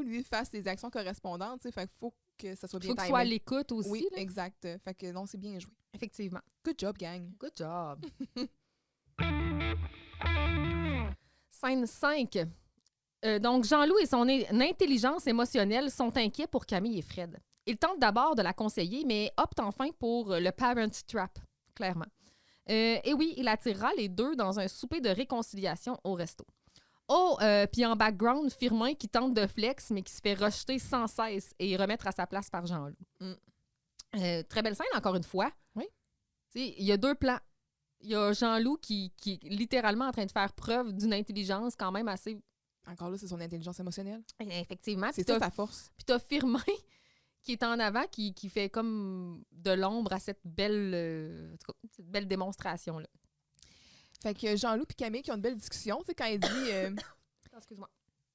lui, fasse les actions correspondantes, tu sais, fait qu'il faut que ça soit Il bien faut que tu timé. sois à l'écoute aussi. Oui, là. exact. Fait que non, c'est bien joué. Effectivement. Good job, gang. Good job. Scène 5. Donc, Jean-Loup et son intelligence émotionnelle sont inquiets pour Camille et Fred. Ils tentent d'abord de la conseiller, mais optent enfin pour le parent trap, clairement. Et oui, il attirera les deux dans un souper de réconciliation au resto. Oh, puis en background, Firmin qui tente de flex, mais qui se fait rejeter sans cesse et remettre à sa place par Jean-Loup. Très belle scène, encore une fois. Oui. Tu sais, il y a deux plans. Il y a Jean-Loup qui est littéralement en train de faire preuve d'une intelligence quand même assez... Encore là, c'est son intelligence émotionnelle. Effectivement. C'est Puis ça t'as- sa force. Puis t'as Firmin qui est en avant, qui fait comme de l'ombre à cette belle, en tout cas, cette belle démonstration-là. Fait que Jean-Loup et Camille qui ont une belle discussion, tu sais, quand il dit Excuse-moi.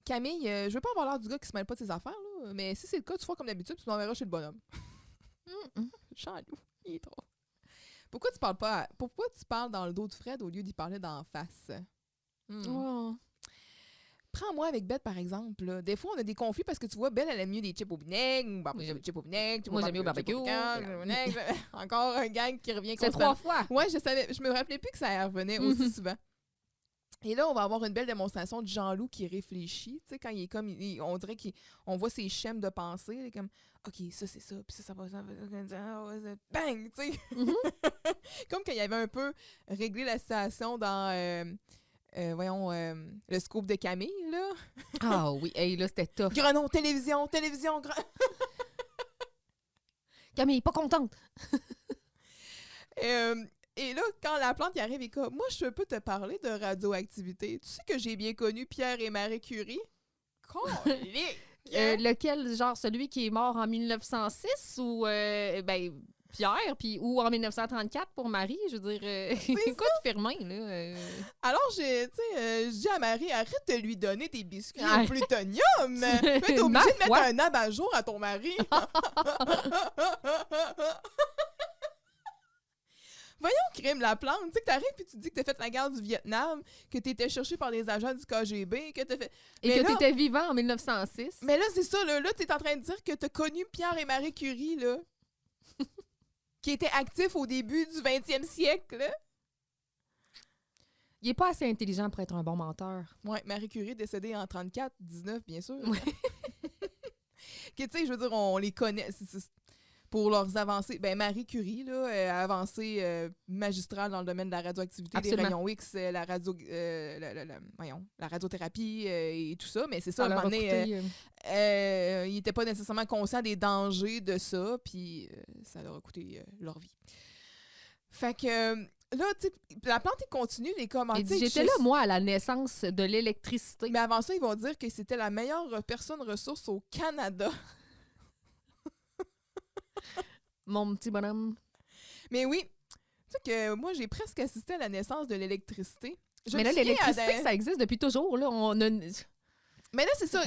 Camille, je veux pas avoir l'air du gars qui se mêle pas de ses affaires, là, mais si c'est le cas, tu feras comme d'habitude, tu m'enverras chez le bonhomme. Jean-Loup, il est trop. Pourquoi tu parles dans le dos de Fred au lieu d'y parler d'en face? Oh. Prends-moi avec Bette, par exemple. Là. Des fois, on a des conflits parce que tu vois, Bette, elle aime mieux des chips au vinaigre. Moi, Moi, j'aime des chips au vinaigre. moi, j'aime mieux au barbecue. Encore un gang qui revient C'est constamment. 3 fois. Ouais, je me rappelais plus que ça revenait aussi souvent. Et là, on va avoir une belle démonstration de Jean-Loup qui réfléchit. Tu sais, quand il est comme, on dirait qu'on voit ses schèmes de pensée. Il est comme, OK, ça, c'est ça. Puis ça va. Bang! Tu sais. Comme quand il avait un peu réglé la situation dans, le scoop de Camille, là. Ah oui, hey, là, c'était tough. Grenon, télévision, Camille, pas contente. Et là, quand la plante y arrive, il est comme, moi, je peux te parler de radioactivité. Tu sais que j'ai bien connu Pierre et Marie Curie? Colique! Lequel, genre celui qui est mort en 1906 ou Pierre, puis ou en 1934 pour Marie, je veux dire, écoute Firmin, là. Alors, je dis à Marie, arrête de lui donner des biscuits Ah. au plutonium! Mais t'es obligée Ma de mettre foi. un abat-jour à ton mari! Voyons, crime la plante, tu sais que t'arrives puis tu dis que t'as fait la guerre du Vietnam, que t'étais cherché par des agents du KGB, que t'as fait... Et Mais que là- t'étais vivant en 1906. Mais là, c'est ça, là t'es en train de dire que t'as connu Pierre et Marie Curie, là, qui étaient actifs au début du 20e siècle, là. Il est pas assez intelligent pour être un bon menteur. Ouais, Marie Curie décédée en 34-19, bien sûr. Ouais. Que, tu sais, je veux dire, on les connaît pour leurs avancées. Ben, Marie Curie, là, avancée magistrale dans le domaine de la radioactivité, Absolument. des rayons X, la radiothérapie et tout ça. Mais c'est ça, à un leur moment a donné, coûté, ils n'étaient pas nécessairement conscients des dangers de ça, puis ça leur a coûté leur vie. Fait que là, tu sais, la plante, il continue les il commentaires. dit, j'étais là, moi, à la naissance de l'électricité. Mais avant ça, ils vont dire que c'était la meilleure personne ressource au Canada. Mon petit bonhomme. Mais oui, tu sais que moi, j'ai presque assisté à la naissance de l'électricité. Je Mais me là, souviens l'électricité, à- ça existe depuis toujours. Là. On a Mais là, c'est ça.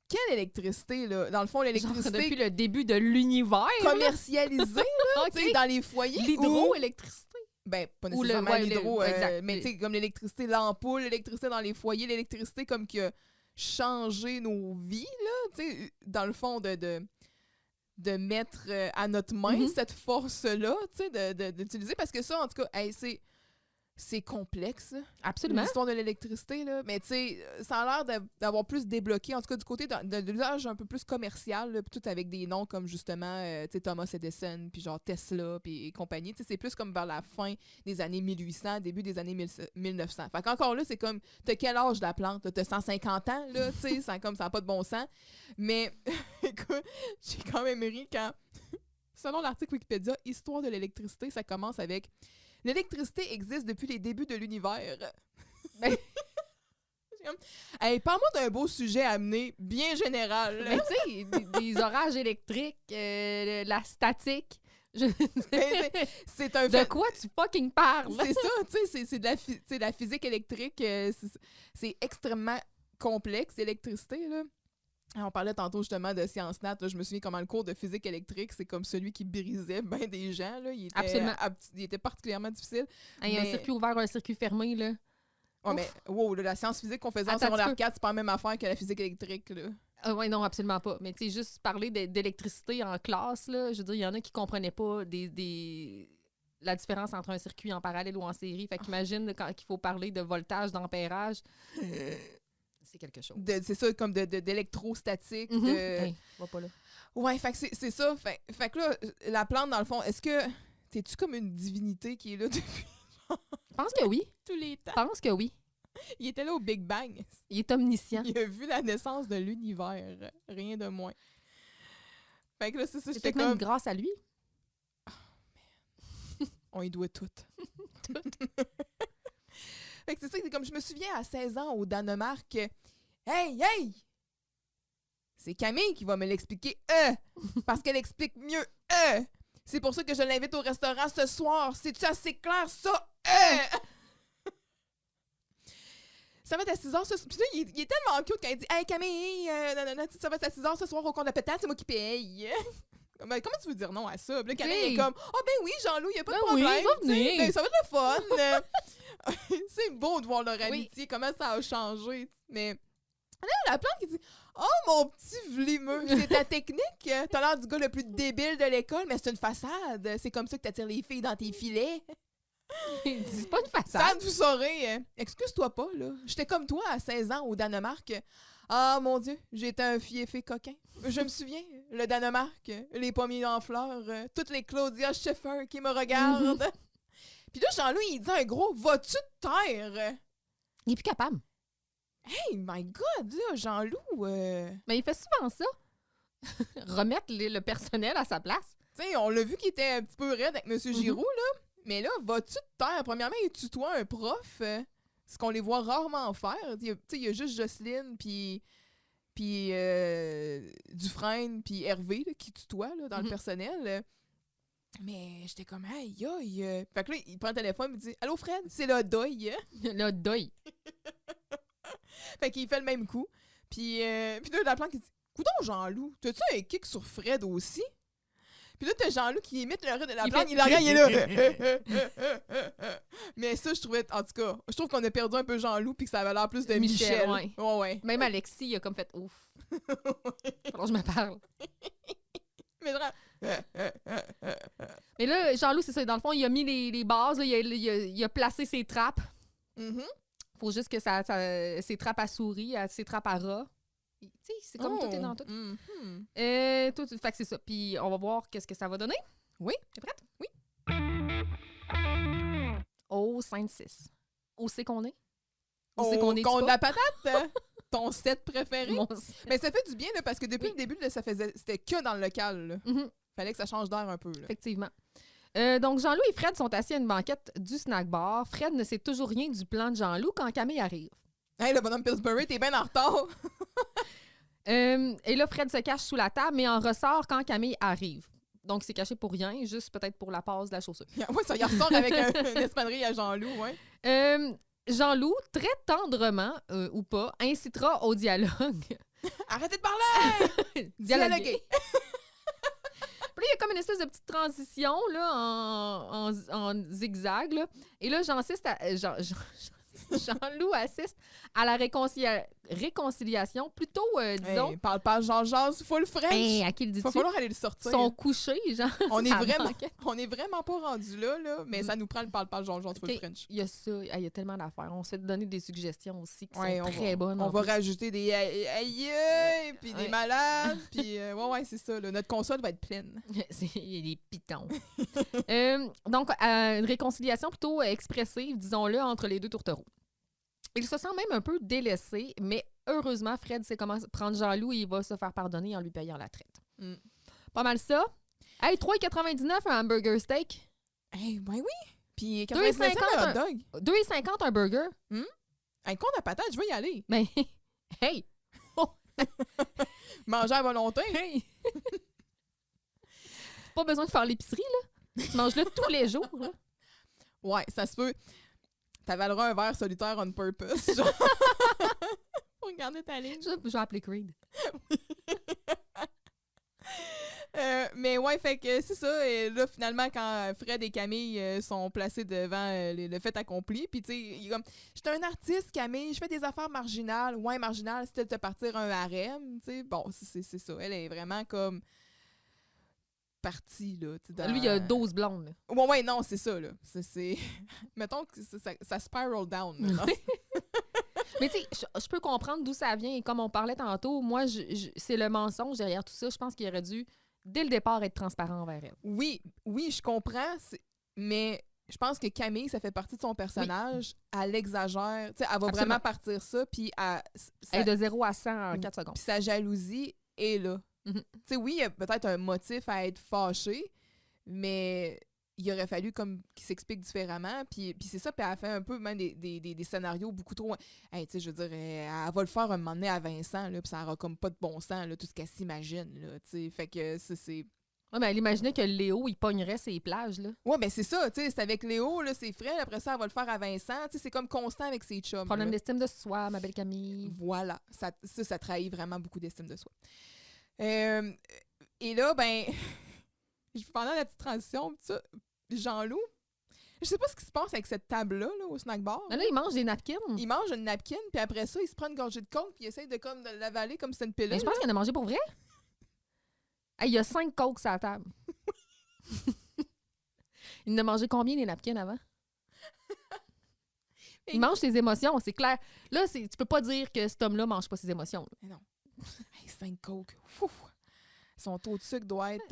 Quelle électricité, là? Dans le fond, genre, l'électricité depuis le début de l'univers. là. commercialisée, là, OK. tu sais, dans les foyers. L'hydroélectricité. Ben, pas Ou le- nécessairement ouais, l'hydro, exact. mais tu sais, comme l'électricité, l'ampoule, l'électricité dans les foyers, l'électricité comme que changer nos vies, là, tu sais, dans le fond, de mettre à notre main cette force-là, tu sais, d'utiliser, parce que ça, en tout cas, hey, c'est complexe, Absolument. l'histoire de l'électricité, là. Mais tu sais, ça a l'air d'avoir plus débloqué, en tout cas du côté de l'usage un peu plus commercial, là, puis tout avec des noms comme justement tu sais, Thomas Edison, puis genre Tesla, puis compagnie. Tu sais, c'est plus comme vers la fin des années 1800, début des années 1900. Fait qu'encore là, c'est comme, t'as quel âge la plante? Là? T'as 150 ans, là, tu sais, ça n'a pas de bon sens. Mais, écoute, j'ai quand même ri quand, selon l'article Wikipédia, Histoire de l'électricité, ça commence avec l'électricité existe depuis les débuts de l'univers. Ben, hey, parle-moi d'un beau sujet à amener, bien général. Mais tu sais, des orages électriques, la statique. C'est un De quoi tu fucking parles? C'est ça, tu sais, c'est de la physique électrique. C'est extrêmement complexe, l'électricité, là. On parlait tantôt justement de sciences nat. Là, je me souviens comment le cours de physique électrique, c'est comme celui qui brisait bien des gens. Là. Absolument. Il était particulièrement difficile. Il y a un circuit ouvert, un circuit fermé, là. Ouais, mais wow, là, la science physique qu'on faisait en Attends, secondaire 4, c'est pas la même affaire que la physique électrique. Là. Oui, non, absolument pas. Mais tu sais, juste parler d'électricité en classe, là, je veux dire, il y en a qui comprenaient pas la différence entre un circuit en parallèle ou en série. Fait qu'imagine quand il faut parler de voltage, d'ampérage. C'est quelque chose. C'est ça, comme d'électrostatique. Hey, va pas là. Ouais, fait que c'est ça. Fait que là, la plante, dans le fond, est-ce que t'es-tu comme une divinité qui est là depuis Je pense que oui. tous les temps? Je pense que oui. Il était là au Big Bang. Il est omniscient. Il a vu la naissance de l'univers. Rien de moins. Fait que là, c'est ça, C'est j'étais peut-être même comme... grâce à lui. On y doit tout. Fait que c'est ça, c'est comme je me souviens à 16 ans au Danemark. Hey! C'est Camille qui va me l'expliquer. Parce qu'elle explique mieux. C'est pour ça que je l'invite au restaurant ce soir. C'est-tu assez clair, ça? Ça va être à 6 heures ce soir. Puis là, il est tellement cute quand il dit Hey Camille, ça va être à 6 heures ce soir au compte de pétale, c'est moi qui paye. Ben, comment tu veux dire non à ça? Puis là, Camille est comme ben oui, Jean-Loup, il n'y a pas de problème. Oui, va venir. Ben, ça va être le fun. C'est beau de voir leur amitié, comment ça a changé. Mais là, la plante qui dit Oh mon petit vlimeux, c'est ta technique. T'as l'air du gars le plus débile de l'école, mais c'est une façade. C'est comme ça que t'attires les filles dans tes filets. C'est pas une façade. Ça, vous saurez. Excuse-toi pas, là. J'étais comme toi à 16 ans au Danemark. Ah, mon Dieu, j'étais un fiefé coquin. Je me souviens, le Danemark, les pommiers en fleurs, toutes les Claudia Schiffer qui me regardent. Puis là, Jean-Louis, il dit un gros « Vas-tu te taire? » Il est plus capable. Hey, my God, là, Jean-Loup... Mais il fait souvent ça. Remettre le personnel à sa place. Tu sais, on l'a vu qu'il était un petit peu raide avec M. Giroux, là. Mais là, vas-tu te taire? Premièrement, il tutoie un prof, ce qu'on les voit rarement faire. Tu sais, il y a juste Jocelyne, puis Dufresne, puis Hervé, là, qui tutoient là, dans le personnel. Mais j'étais comme, aïe, aïe. Fait que là, il prend le téléphone et me dit, Allô, Fred, c'est le deuil. Le deuil. Fait qu'il fait le même coup. Puis là, la plante qui dit, Coudon, Jean-Loup, t'as-tu un kick sur Fred aussi? Puis là, t'as Jean-Loup qui imite le rire de la plante, il la regarde, il est là. Mais ça, je trouvais, en tout cas, je trouve qu'on a perdu un peu Jean-Loup puis que ça avait l'air plus de Michel. Ouais. Même Alexis, il a comme fait ouf. Alors je me parle. Mais Mais là, Jean-Loup, c'est ça. Dans le fond, il a mis les bases, là, il a placé ses trappes. Faut juste que ses trappes à souris, ses trappes à rats. Tu sais, c'est comme tout est dans tout. Fait que c'est ça. Puis on va voir qu'est-ce que ça va donner. Oui. T'es prête? Oui. Oh, 5-6. Où c'est qu'on est? Où c'est qu'on est? Contre la patate? Ton set préféré? Mais ça fait du bien, là, parce que depuis le début, là, c'était que dans le local. Fallait que ça change d'air un peu. Là. Effectivement. Donc, Jean-Loup et Fred sont assis à une banquette du snack bar. Fred ne sait toujours rien du plan de Jean-Loup quand Camille arrive. Hey, le bonhomme Pillsbury, t'es bien en retard! Et là, Fred se cache sous la table, mais en ressort quand Camille arrive. Donc, c'est caché pour rien, juste peut-être pour la passe de la chaussure. Ouais, ça, il ressort avec un espadrille à Jean-Loup, ouais. Jean-Loup, très tendrement, ou pas, incitera au dialogue. Arrêtez de parler! Dialoguer! Puis là, il y a comme une espèce de petite transition là, en zigzag. Là. Et là, j'insiste à... Jean-Loup assiste à la réconciliation, plutôt, disons, Hey, parle pas Jean-Jazz full French. hey, à qui le Il va dis-tu? falloir aller le sortir. Sont couchés, genre. On est ça vraiment, manquait. on est vraiment pas rendu là, mais ça nous prend le parle pas Jean-Jazz full Ok, French. il y a ça, il y a tellement d'affaires. On se fait donner des suggestions aussi qui Ouais, sont on très va, bonnes. On en va plus. rajouter des aïe, puis Ouais. des malades, puis ouais, c'est ça. Là. Notre console va être pleine. Il y a des pitons. Donc, une réconciliation plutôt expressive, disons-le, entre les deux tourtereaux. Il se sent même un peu délaissé, mais heureusement, Fred sait comment prendre Jean-Loup et il va se faire pardonner en lui payant la traite. Mm. Pas mal ça. Hey, 3,99 un hamburger steak. Hey, ben oui. Puis 2,50 un hot dog. 2,50 un burger. Un con de patate, je veux y aller. Mais, hey! Manger à volonté. Hey! Pas besoin de faire l'épicerie, là. Tu manges là tous les jours, là. Ouais, ça se peut. T'avaleras un verre solitaire on purpose. Genre. Pour regarder ta ligne. Je vais appeler Creed. Mais ouais, fait que c'est ça. Et là, finalement, quand Fred et Camille sont placés devant le fait accompli, puis tu sais, il est comme, j'étais un artiste, Camille, je fais des affaires marginales. Ouais, marginales, c'était de te partir un harem, tu sais. Bon, c'est ça. Elle est vraiment comme partie, là. Lui, il a 12 blondes, là. Ouais, non, c'est ça, là. C'est... Mettons que ça spiral down, là. Mais tu sais, je peux comprendre d'où ça vient. Et comme on parlait tantôt, moi, c'est le mensonge derrière tout ça. Je pense qu'il aurait dû, dès le départ, être transparent envers elle. Oui, je comprends, mais je pense que Camille, ça fait partie de son personnage. Elle exagère. Tu sais, elle va Absolument. vraiment partir ça, puis Elle est de 0 à 100 en 4 secondes. puis sa jalousie est là. Mhm. Tu sais, oui, il y a peut-être un motif à être fâché, mais il aurait fallu comme qu'il s'explique différemment. Puis c'est ça, puis elle a fait un peu même des scénarios beaucoup trop... Hey, tu sais, je veux dire, elle va le faire un moment donné à Vincent, là, puis ça aura comme pas de bon sens, là, tout ce qu'elle s'imagine, là, tu sais. Fait que c'est... Ouais, mais elle imaginait que Léo, il pognerait ses plages, là. Ouais, ben c'est ça, tu sais, c'est avec Léo, là, c'est Fred, après ça, elle va le faire à Vincent, tu sais, c'est comme constant avec ses chums. Problème là. d'estime de soi, ma belle Camille. Voilà, ça trahit vraiment beaucoup d'estime de soi. Et là, ben, pendant la petite transition, tout ça, Jean-Loup, je sais pas ce qui se passe avec cette table-là, là, au snack bar. Mais là, il mange des napkins. Il mange une napkin, puis après ça, il se prend une gorgée de coke, puis il essaye de comme de l'avaler comme si c'était une pilule. Mais je pense qu'il en a mangé pour vrai. Hey, il y a 5 cokes sur la table. Il en a mangé combien des napkins avant? Il mange ses émotions, c'est clair. Là, tu peux pas dire que cet homme-là mange pas ses émotions. Là. Mais non. Hey, 5 coke. Ouf. Son taux de sucre doit être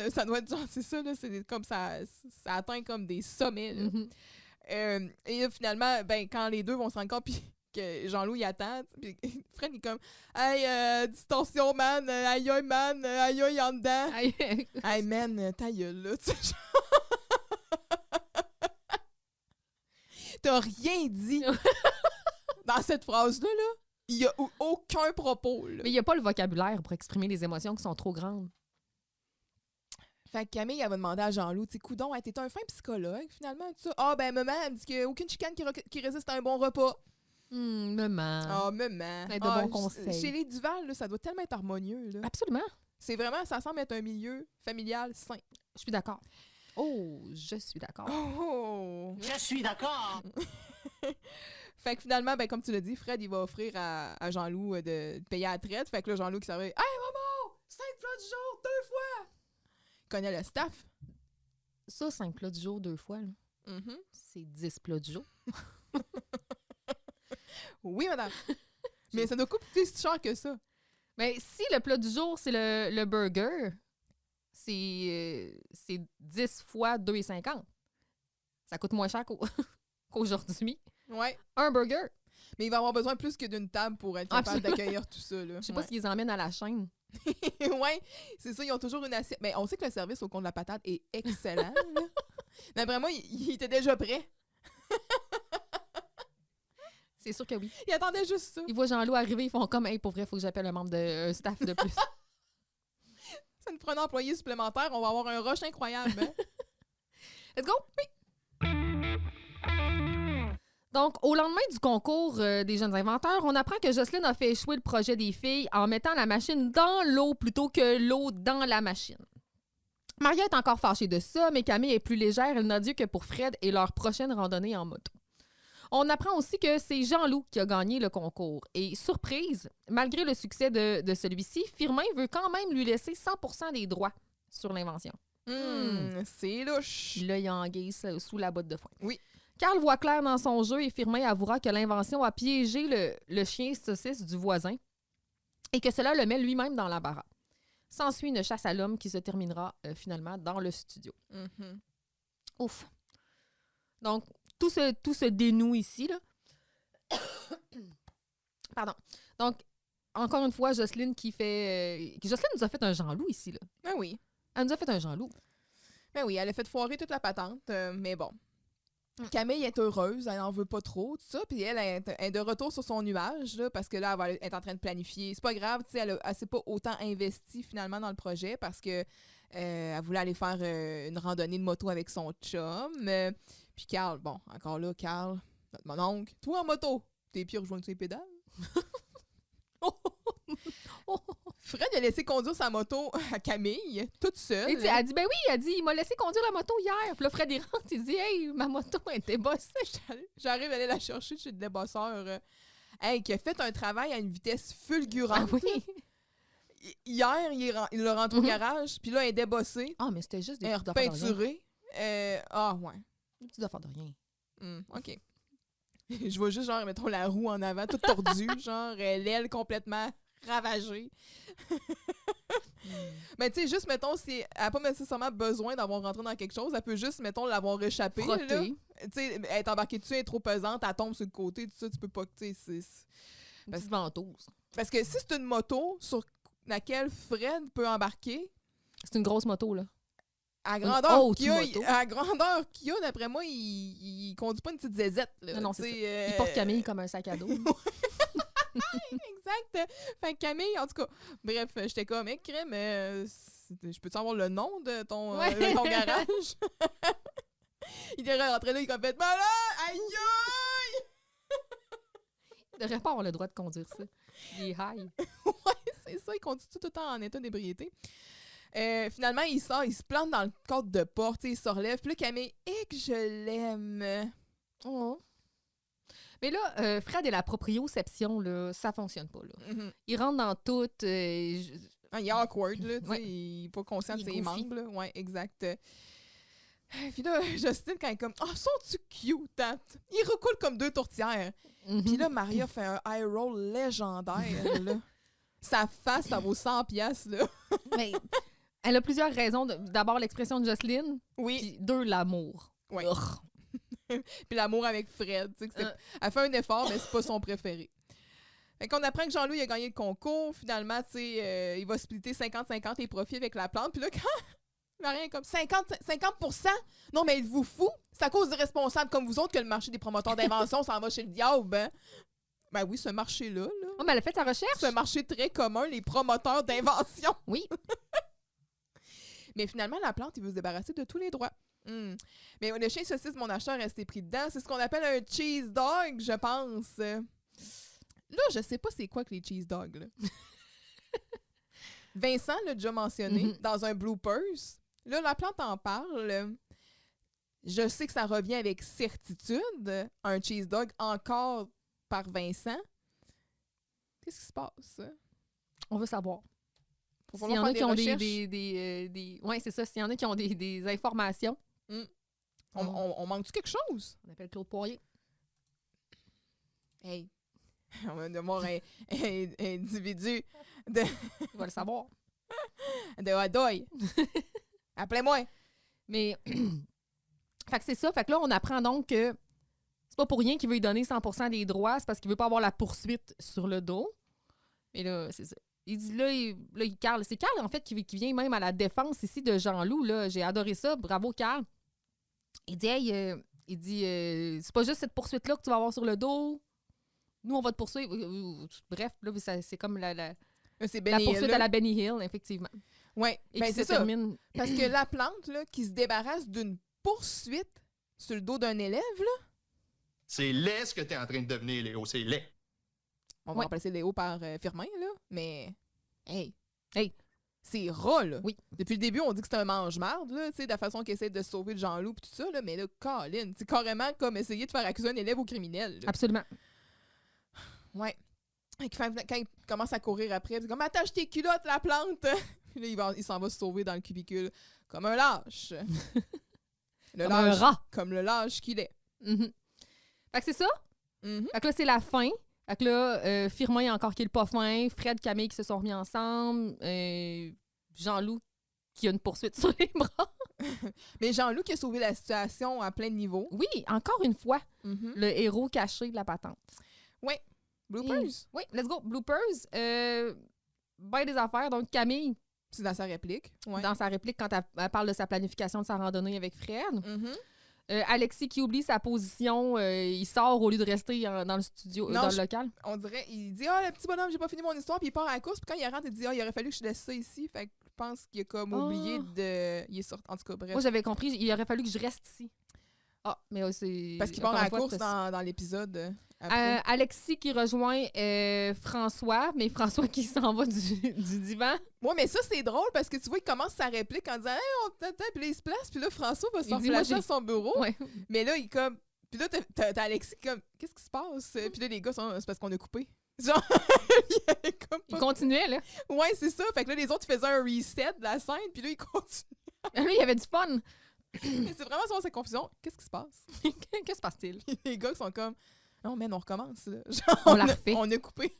ça doit être genre, c'est ça, là, c'est comme ça atteint comme des sommets. Là. Mhm. Et là, finalement, ben, quand les deux vont se rendre compte, puis que Jean-Loup, il attend, puis Fred, il est comme « Hey, distorsion, man! Aïe, aïe, man! Aïe, aïe, en dedans! Hey, » Hey, man, ta gueule, là, tu sais, genre. T'as rien dit dans cette phrase-là, là. Il y a aucun propos, là. Mais il n'y a pas le vocabulaire pour exprimer les émotions qui sont trop grandes. Fait que Camille, elle va demander à Jean-Loup, tu sais, coudon, t'es un fin psychologue, finalement, tout ça. Ah, ben, maman, elle me dit qu'il n'y a aucune chicane qui résiste à un bon repas. Maman. Ah, maman. C'est de bons conseils. Chez les Duval, là, ça doit tellement être harmonieux, là. Absolument. C'est vraiment, ça semble être un milieu familial sain. Je suis d'accord. Oh, je suis d'accord. Oh! Je suis d'accord. Fait que finalement, ben, comme tu l'as dit, Fred, il va offrir à Jean-Loup de payer à la traite. Fait que là, Jean-Loup qui s'en va, « Hey, maman! 5 plats du jour, 2 fois! » Il connaît le staff. Ça, 5 plats du jour, 2 fois, là, Mhm. c'est 10 plats du jour. Oui, madame. Mais ça doit coûter si cher que ça. Mais si le plat du jour, c'est le burger, c'est 10 fois 2,50. Ça coûte moins cher qu'aujourd'hui. Ouais. Un burger. Mais il va avoir besoin plus que d'une table pour être capable Absolument. d'accueillir tout ça, là. Je sais pas s'ils les emmènent à la chaîne. Ouais, c'est ça, ils ont toujours une assiette. Mais on sait que le service au compte de la patate est excellent. Là. D'après moi, il était déjà prêt. C'est sûr que oui. Il attendait juste ça. Ils voient Jean-Loup arriver, ils font comme « Hey, pour vrai, il faut que j'appelle un membre de staff de plus. » Ça nous prend un employé supplémentaire, on va avoir un rush incroyable. Hein? Let's go! Donc, au lendemain du concours des jeunes inventeurs, on apprend que Jocelyne a fait échouer le projet des filles en mettant la machine dans l'eau plutôt que l'eau dans la machine. Maria est encore fâchée de ça, mais Camille est plus légère. Elle n'a Dieu que pour Fred et leur prochaine randonnée en moto. On apprend aussi que c'est Jean-Loup qui a gagné le concours. Et surprise, malgré le succès de celui-ci, Firmin veut quand même lui laisser 100% des droits sur l'invention. C'est louche. Puis là, il enguise sous la botte de foin. Oui. Carl voit clair dans son jeu et Firmin avouera que l'invention a piégé le chien saucisse du voisin et que cela le met lui-même dans l'embarras. S'ensuit une chasse à l'homme qui se terminera finalement dans le studio. Mhm. Ouf. Donc, tout se dénoue ici, là. Pardon. Donc, encore une fois, Jocelyne qui fait... Jocelyne nous a fait un Jean-Loup ici, là. Ben oui. Elle nous a fait un Jean-Loup. Ben oui, elle a fait foirer toute la patente, mais bon. Camille est heureuse, elle n'en veut pas trop, tout ça, puis elle est de retour sur son nuage, là, parce que là, elle va être en train de planifier. C'est pas grave, tu sais, elle s'est pas autant investie finalement dans le projet parce que elle voulait aller faire une randonnée de moto avec son chum. Puis Carl, bon, encore là, Carl, mon oncle, toi en moto, tes pieds rejoignent les pédales? Fred a laissé conduire sa moto à Camille, toute seule. Et elle dit, ben oui, elle dit, il m'a laissé conduire la moto hier. Puis là, Fred, il rentre, il dit, hey, ma moto était bossée. J'arrive à aller la chercher chez le débosseur. Qui a fait un travail à une vitesse fulgurante. Ah oui. Hier, il l'a rentré au garage, puis là, elle est débossée. Ah, mais c'était juste des Elle est petites affaires de rien. repeinturée. Ouais. Des petites affaires de rien. OK. Je vois juste, genre, mettons, la roue en avant, toute tordue, genre, l'aile complètement ravagée. Mais tu sais, juste, mettons, si elle n'a pas nécessairement besoin d'avoir rentré dans quelque chose, elle peut juste, mettons, l'avoir échappé. Frotter. Tu sais, elle est embarquée dessus, elle est trop pesante, elle tombe sur le côté, tout ça, tu peux pas, tu sais, Une petite ventouse. Parce que si c'est une moto sur laquelle Fred peut embarquer, C'est une grosse moto, là. à Une grandeur haute qu'il a, moto. à grandeur qu'il a, d'après moi, il conduit pas une petite zézette. Là, Non, c'est ça. t'sais, Il porte Camille comme un sac à dos. Exact. Fait que Camille, en tout cas, bref, j'étais comme, crème, je peux-tu avoir le nom de ton, Ouais. de ton garage? Il est rentré là, il a fait, ben là, aïe aïe! Il devrait pas avoir le droit de conduire ça. Il est high. Ouais, c'est ça, il conduit tout le temps en état d'ébriété. Finalement, il sort, il se plante dans le cadre de porte, il se relève. Puis là, Camille, que je l'aime. Oh. Mais là, Fred et la proprioception, là, ça fonctionne pas. Là. Mhm. Il rentre dans tout. Ah, il est awkward, là, tu sais, Ouais. il est pas conscient de Il est ses goofy. membres, là. Ouais, exact. Puis là, Justine, quand elle est comme, oh, sont-tu cute, hein? Il recoule comme deux tourtières. Puis là, Maria fait un eye roll légendaire, là. Sa face, ça vaut 100 piastres, là. Mais elle a plusieurs raisons. D'abord, l'expression de Jocelyne. Oui. Puis deux, l'amour. Ouais. Urgh. Puis l'amour avec Fred, tu sais, elle fait un effort, mais c'est pas son préféré. Fait qu'on apprend que Jean-Louis a gagné le concours. Finalement, tu sais, il va splitter 50-50 les profits avec la plante. Puis là, quand Marie est comme 50%? Non, mais êtes-vous fou? C'est à cause des responsables comme vous autres que le marché des promoteurs d'invention s'en va chez le diable, hein? Ben oui, ce marché-là, là. Oh, mais elle a fait sa recherche. C'est un marché très commun, les promoteurs d'invention. Oui. Mais finalement, la plante, il veut se débarrasser de tous les droits. Mais le chien saucisse, mon acheteur, est resté pris dedans. C'est ce qu'on appelle un cheese dog, je pense. Là, je sais pas c'est quoi que les cheese dogs, là. Vincent l'a déjà mentionné dans un bloopers. Là, la plante en parle. Je sais que ça revient avec certitude. Un cheese dog encore par Vincent. Qu'est-ce qui se passe? On veut savoir. Faut S'il y en falloir a qui ont faire des ouais, c'est ça. S'il y en a qui ont des informations. On manque-tu quelque chose? On appelle Claude Poirier. Hey, on va devoir un individu de Il va le savoir. Hadoy. Appelez-moi. Mais, fait que c'est ça. Fait que là, on apprend donc que c'est pas pour rien qu'il veut lui donner 100% des droits. C'est parce qu'il veut pas avoir la poursuite sur le dos. Mais là, c'est ça. Il dit là, Carl. C'est Carl, en fait, qui vient même à la défense ici de Jean-Loup. Là. J'ai adoré ça. Bravo, Carl. Il dit, hey, c'est pas juste cette poursuite-là que tu vas avoir sur le dos. Nous, on va te poursuivre. Bref, là, c'est comme la C'est Benny poursuite Hill, à la Benny Hill, effectivement. Oui, Et ben qui c'est se ça. termine. Parce que la plante, là, qui se débarrasse d'une poursuite sur le dos d'un élève, là, C'est laid ce que t'es en train de devenir, Léo. C'est laid. on va remplacer Léo par Firmin, là, mais hey, C'est ras, là. Oui. Depuis le début, on dit que c'est un mange-marde, là, tu sais, de la façon qu'il essaie de se sauver de Jean-Loup et tout ça, là, mais là, Colin, c'est carrément comme essayer de faire accuser un élève au criminel. Là. Absolument. Ouais. Et quand il commence à courir après, c'est comme « Attache tes culottes, la plante! » Puis là, il s'en va se sauver dans le cubicule comme un lâche. Le Comme un lâche, rat. comme le lâche qu'il est. Mhm. Fait que c'est ça. Mhm. Fait que là, c'est la fin. Fait que là, Firmin encore qui est le pas fin, Fred, Camille qui se sont remis ensemble, Jean-Loup qui a une poursuite sur les bras. Mais Jean-Loup qui a sauvé la situation à plein de niveaux. Oui, encore une fois, Mhm. le héros caché de la patente. Bloopers. Oui, let's go. Bloopers. Ben des affaires. Donc, Camille, C'est dans sa réplique. Ouais. dans sa réplique, quand elle parle de sa planification de sa randonnée avec Fred. Mhm. Alexis qui oublie sa position, il sort au lieu de rester dans le studio, Non, dans le local. On dirait, il dit « Ah, le petit bonhomme, j'ai pas fini mon histoire », puis il part à la course, puis quand il rentre, il dit « Ah, il aurait fallu que je laisse ça ici », fait que je pense qu'il a comme oublié de... Il est sorti, en tout cas, bref. Moi, j'avais compris, il aurait fallu que je reste ici. Ah, mais c'est... Parce qu'il part encore à une la fois, course c'est- dans l'épisode après. Alexis qui rejoint François, mais François qui s'en va du divan. Ouais, mais ça, c'est drôle parce que tu vois, il commence sa réplique en disant « Hey, on t'attend », puis là, il se place, puis là, François va Il dit, moi, s'enflasher à j'ai- son bureau. Ouais. Mais là, il comme... Puis là, t'as Alexis qui comme « Qu'est-ce qui se passe? » Puis là, les gars sont « C'est parce qu'on a coupé. » Genre, il y avait comme Il pas... continuait, là. Ouais, c'est ça. Fait que là, les autres, ils faisaient un reset de la scène, puis là, ils continuent. Lui, il y avait du fun. Mais c'est vraiment ça, cette confusion. Qu'est-ce qui se passe? Qu'est-ce qui se passe-t-il? Puis les gars sont comme non, man, on recommence. Là. Genre, On la refait. On a coupé.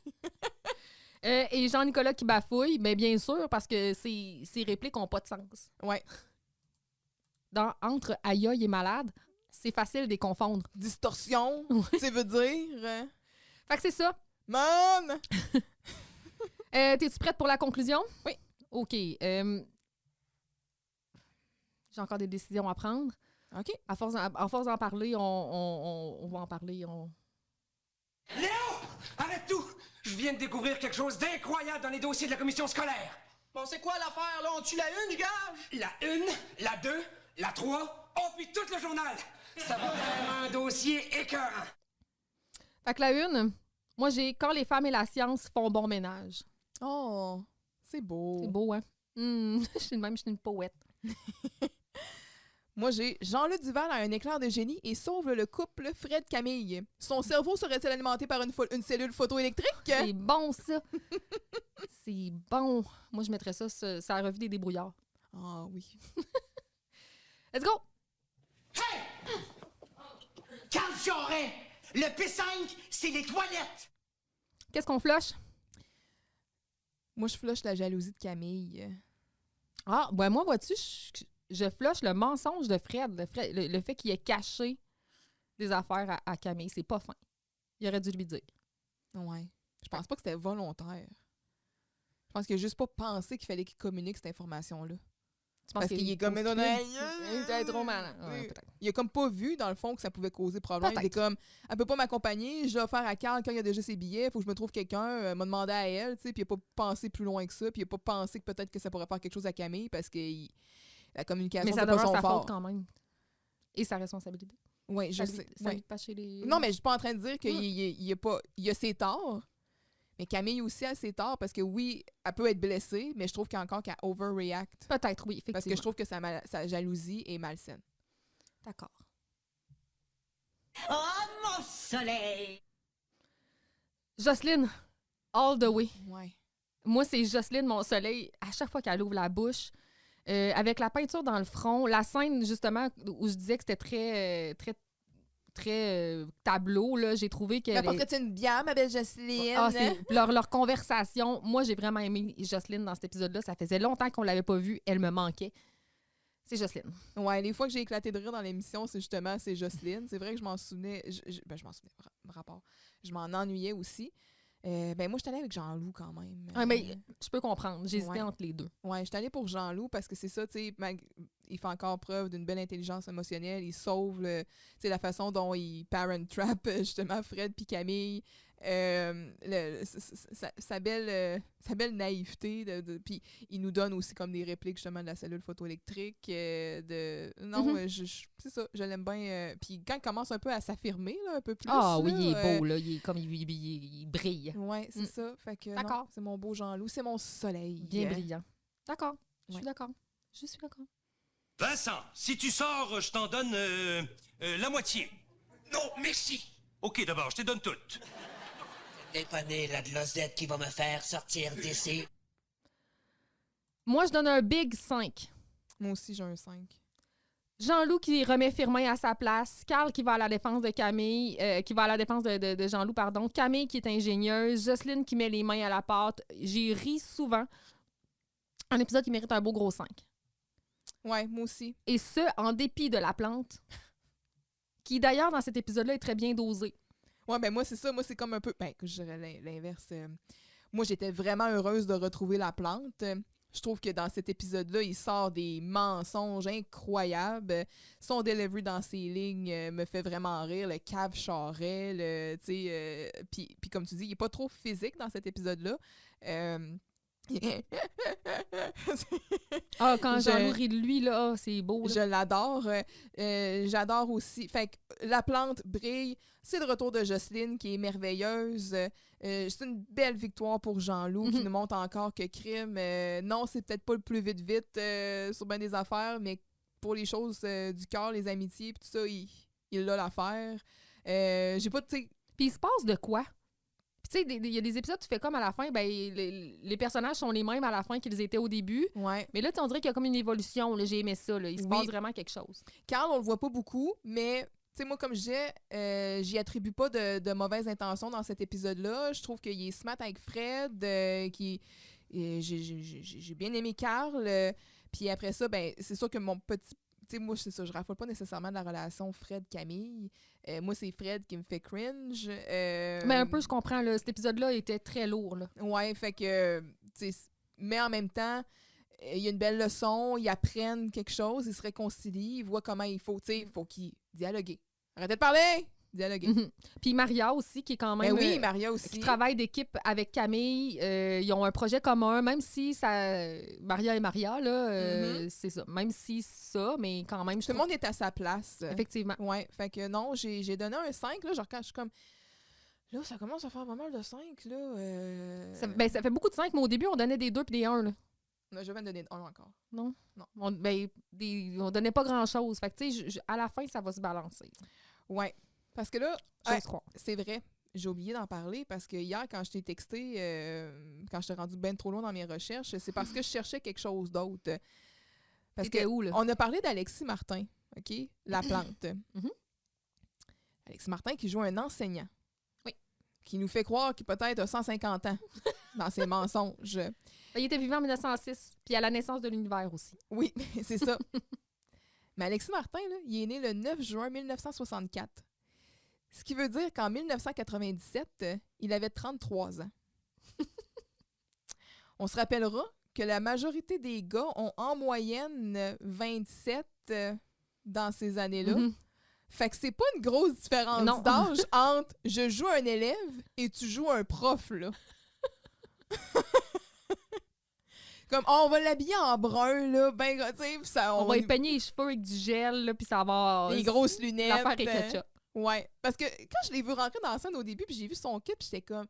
Et Jean-Nicolas qui bafouille, mais bien sûr, parce que ses répliques n'ont pas de sens. Ouais. Entre aïe aïe et malade, c'est facile de les confondre. Distorsion, ça veut dire. Fait que c'est ça. Man! T'es-tu prête pour la conclusion? Oui. OK. J'ai encore des décisions à prendre. OK. À force d'en parler, on va en parler. Léo! Arrête tout! Je viens de découvrir quelque chose d'incroyable dans les dossiers de la commission scolaire. Bon, c'est quoi l'affaire, là? On tue la une, je gage? La une, la deux, la trois, oh, puis tout le journal! Ça va faire un dossier écœurant. Fait que la une, moi, j'ai quand les femmes et la science font bon ménage. Oh, c'est beau. C'est beau, hein? Je suis une poète. Moi, j'ai Jean-Luc Duval a un éclair de génie et sauve le couple Fred-Camille. Son cerveau serait-il alimenté par une cellule photoélectrique? C'est bon, ça! C'est bon! Moi, je mettrais ça sur la revue des débrouillards. Ah oui. Let's go! Carl Charret! Le P5, c'est les toilettes! Qu'est-ce qu'on flush? Moi, je flush la jalousie de Camille. Ah, ben moi, vois-tu, je flush le mensonge de Fred. Le fait qu'il ait caché des affaires à Camille. C'est pas fin. Il aurait dû lui dire. Ouais. Je pense pas que c'était volontaire. Je pense qu'il a juste pas pensé qu'il fallait qu'il communique cette information-là. Tu penses Parce qu'il est comme... Il est trop malin. Ouais, Oui. peut-être. Il a comme pas vu, dans le fond, que ça pouvait causer problème. Il est Peut-être. comme, elle peut pas m'accompagner, je vais faire à Carl quand il a déjà ses billets, faut que je me trouve quelqu'un, m'a demandé à elle, tu sais, puis il a pas pensé plus loin que ça, puis il a pas pensé que peut-être que ça pourrait faire quelque chose à Camille, parce que la communication, Mais ça c'est pas demeure son sa fort. faute quand même. Et sa responsabilité. Oui, je Ça sais. lui- ça ouais. lui passe chez les... Non, mais je suis pas en train de dire qu'il a ses torts, mais Camille aussi a ses torts, parce que oui, elle peut être blessée, mais je trouve qu'encore qu'elle overreact. Peut-être, oui, effectivement. Parce que je trouve que sa jalousie est malsaine. D'accord. Oh, mon soleil! Jocelyne, all the way. Ouais. Moi, c'est Jocelyne, mon soleil. À chaque fois qu'elle ouvre la bouche, avec la peinture dans le front, la scène, justement, où je disais que c'était très tableau, là, j'ai trouvé que... M'apporterais-tu une bière, ma belle Jocelyne? Ah, c'est leur conversation. Moi, j'ai vraiment aimé Jocelyne dans cet épisode-là. Ça faisait longtemps qu'on l'avait pas vue. Elle me manquait. C'est Jocelyne. Ouais, les fois que j'ai éclaté de rire dans l'émission, c'est Jocelyne. C'est vrai que je m'en souvenais. Je m'en souvenais, rapport. Je m'en ennuyais aussi. Ben moi, je suis allée avec Jean-Loup quand même. Ah, mais je peux comprendre. J'hésitais Ouais. entre les deux. Ouais, je suis allée pour Jean-Loup parce que c'est ça, tu sais, il fait encore preuve d'une belle intelligence émotionnelle. Il sauve tu sais, la façon dont il parent trap justement Fred puis Camille. Sa belle naïveté. Puis il nous donne aussi comme des répliques justement de la cellule photoélectrique. Non, c'est ça, je l'aime bien. Puis quand il commence un peu à s'affirmer, là, un peu plus. Ah oui, là, il est beau, là. Il est comme il brille. Ouais, c'est ça. Fait que D'accord. non, c'est mon beau Jean-Loup, c'est mon soleil. Bien brillant. D'accord. Je Ouais. suis d'accord. Je suis d'accord. Vincent, si tu sors, je t'en donne la moitié. Non, merci. Ok, d'abord, je te donne toute. Dépanner la de l'osette qui va me faire sortir d'ici. Moi, je donne un big 5. Moi aussi, j'ai un 5. Jean-Loup qui remet Firmin à sa place. Carl qui va à la défense de Camille, qui va à la défense de Jean-Loup, pardon. Camille qui est ingénieuse. Jocelyne qui met les mains à la pâte. J'ai ri souvent. Un épisode qui mérite un beau gros 5. Ouais, moi aussi. Et ce, en dépit de la plante, qui d'ailleurs, dans cet épisode-là, est très bien dosée. Ouais, ben moi, c'est ça. Moi, c'est comme un peu... Ben, écoute, je dirais l'inverse. Moi, j'étais vraiment heureuse de retrouver la plante. Je trouve que dans cet épisode-là, il sort des mensonges incroyables. Son delivery dans ses lignes me fait vraiment rire. Le cave charret, tu sais... Puis comme tu dis, il est pas trop physique dans cet épisode-là. Ah, quand Je- Jean-Loup rit de lui, là, c'est beau. Là. Je l'adore. J'adore aussi. Fait que la plante brille. C'est le retour de Jocelyne qui est merveilleuse. C'est une belle victoire pour Jean-Loup qui Mhm. nous montre encore que crime. Non, c'est peut-être pas le plus vite sur bien des affaires, mais pour les choses du cœur, les amitiés, puis tout ça, il a l'affaire. J'ai pas, tu sais, Puis il se passe de quoi? Puis tu sais, il y a des épisodes, tu fais comme à la fin, ben les personnages sont les mêmes à la fin qu'ils étaient au début. ouais. Mais là, tu sais, on dirait qu'il y a comme une évolution. Là. J'ai aimé ça. Là. Il se Oui. passe vraiment quelque chose. Carl, on le voit pas beaucoup, mais tu sais, moi, comme je disais, j'y attribue pas de mauvaises intentions dans cet épisode-là. Je trouve qu'il est smart avec Fred, j'ai bien aimé Carl. Puis après ça, ben c'est sûr que mon petit... Tu sais, moi, c'est ça, je raffole pas nécessairement de la relation Fred-Camille. Moi, c'est Fred qui me fait cringe. Mais un peu, je comprends. Là, cet épisode-là était très lourd. Là. Ouais, fait que... tu sais, mais en même temps... Il y a une belle leçon, ils apprennent quelque chose, ils se réconcilient, ils voient comment il faut, tu sais, il faut qu'ils dialoguent. Arrêtez de parler! Dialoguer. Mhm. Puis Maria aussi, qui est quand même... Ben oui, Maria qui aussi. travaille d'équipe avec Camille. Ils ont un projet commun, même si ça... Maria et Maria, là, c'est ça. Même si ça, mais quand même... je Tout le trouve- monde est à sa place. Effectivement. Ouais, fait que non, j'ai donné un 5, là, genre quand je suis comme... Là, ça commence à faire pas mal de 5, là. Ça fait beaucoup de 5, mais au début, on donnait des 2 puis des 1. Là. Non, je vais en donner un encore. Non? Non. On donnait pas grand-chose. Fait que, tu sais, à la fin, ça va se balancer. Ouais, parce que là, J'ose ouais, croire. c'est vrai, j'ai oublié d'en parler parce que hier, quand je t'ai texté, quand je t'ai rendu bien trop loin dans mes recherches, c'est parce que je cherchais quelque chose d'autre. Parce T'étais que où, là? on a parlé d'Alexis Martin, OK? La plante. Mhm. Alexis Martin qui joue un enseignant. Oui. Qui nous fait croire qu'il peut-être a 150 ans dans ses mensonges. Il était vivant en 1906, puis à la naissance de l'univers aussi. Oui, c'est ça. Mais Alexis Martin, là, il est né le 9 juin 1964. Ce qui veut dire qu'en 1997, il avait 33 ans. On se rappellera que la majorité des gars ont en moyenne 27 dans ces années-là. Mhm. Fait que c'est pas une grosse différence Non. d'âge entre je joue un élève et tu joues un prof, là. Comme, on va l'habiller en brun, là, ben, tu sais, puis ça, On va y peigner les cheveux avec du gel, là, puis ça va... les grosses lunettes. L'affaire est ketchup. Ouais, parce que quand je l'ai vu rentrer dans la scène au début, puis j'ai vu son kit, puis j'étais comme,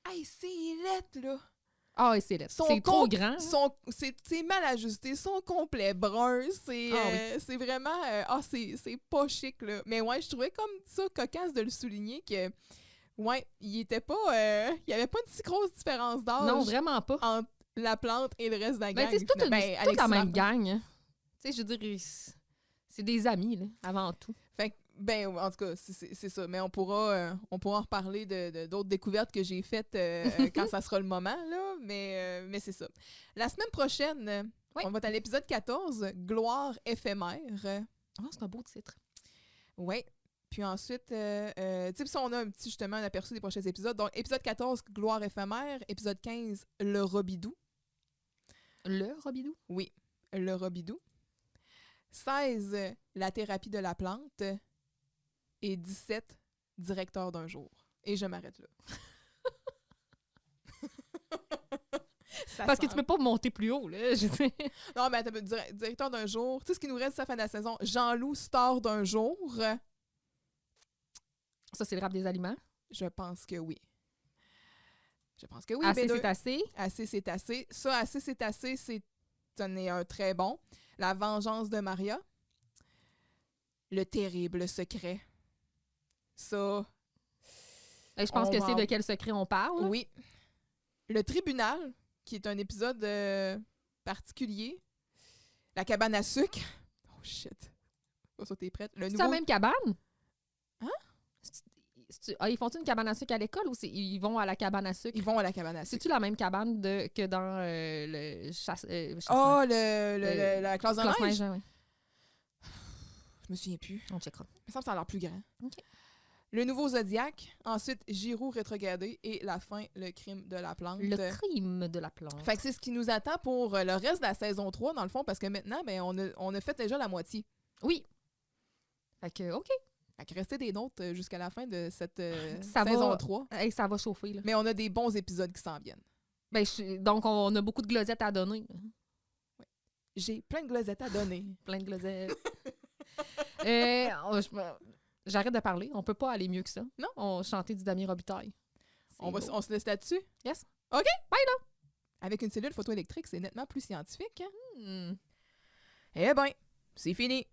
hey, c'est lettre, là. Ah, c'est laid. Son C'est trop com- grand. hein? C'est mal ajusté, son complet brun, c'est Ah c'est vraiment, c'est pas chic, là. Mais ouais, je trouvais comme ça cocasse de le souligner que, ouais, il était pas, il y avait pas une si grosse différence d'âge Non, vraiment pas. entre la plante et le reste de la Ben, gang. tu sais, c'est toute Ben, toute Alexis la même Martin. gang. hein. Tu sais, je veux dire, c'est des amis, là, avant tout. Fait que, ben, en tout cas, c'est ça. Mais on pourra en reparler d'autres découvertes que j'ai faites quand ça sera le moment, là. Mais c'est ça. La semaine prochaine, Oui. on va être à l'épisode 14, Gloire éphémère. Ah, c'est un beau titre. Oui. Puis ensuite, tu sais, ça, on a un petit, justement, un aperçu des prochains épisodes. Donc, épisode 14, Gloire éphémère. Épisode 15, Le Robidou. Le Robidou? Oui, Le Robidou. 16, La thérapie de la plante. Et 17, Directeur d'un jour. Et je m'arrête là. Ça Parce que tu sent- peux pas monter plus haut, là. Je sais. Non, mais attends, Directeur d'un jour. Tu sais ce qui nous reste à la fin de la saison? Jean-Loup, Star d'un jour. Ça, c'est le rap des aliments. Je pense que oui. Je pense que oui. Assez, Bédeux. c'est assez. Assez, c'est assez. Ça, assez, c'est assez, c'est c'en est un très bon. La vengeance de Maria. Le terrible secret. Ça, Je pense On que va c'est en- de quel secret on parle. oui. Le tribunal, qui est un épisode particulier. La cabane à sucre. Oh shit. Oh, ça, t'es prête? Le C'est la même cabane? Hein? Ils font une cabane à sucre à l'école ou ils vont à la cabane à sucre? Ils vont à la cabane à sucre. C'est-tu la même cabane que dans le Oh, la classe de Classe neige? neige, oui. Je me souviens plus. On checkera. Il me semble que ça a l'air plus grand. OK. Le nouveau Zodiac. Ensuite, Giroud rétrogradé. Et la fin, le crime de la plante. Le crime de la plante. Fait que c'est ce qui nous attend pour le reste de la saison 3, dans le fond, parce que maintenant, ben, on a fait déjà la moitié. Oui. Fait que, OK. Fait que restez des notes jusqu'à la fin de cette Ça saison va. 3. Hey, ça va chauffer, là. Mais on a des bons épisodes qui s'en viennent. Ben, donc, on a beaucoup de glosettes à donner. J'ai plein de glosettes à donner. Plein de glosettes. J'arrête de parler. On peut pas aller mieux que ça. Non. On chantait du Damien Robitaille. C'est beau. On se laisse là-dessus? Yes. OK? Bye, là! Avec une cellule photoélectrique, c'est nettement plus scientifique. Hein? Hmm. Eh ben, c'est fini.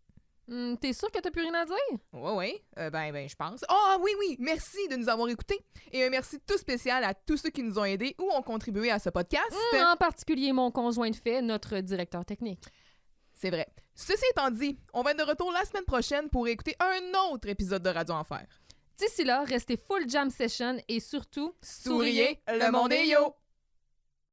T'es sûr que t'as plus rien à dire? Oui. Ben, je pense. Ah oui. Merci de nous avoir écoutés. Et un merci tout spécial à tous ceux qui nous ont aidés ou ont contribué à ce podcast. En particulier mon conjoint de fait, notre directeur technique. C'est vrai. Ceci étant dit, on va être de retour la semaine prochaine pour écouter un autre épisode de Radio Enfer. D'ici là, restez full jam session et surtout, Souriez, le monde est yo!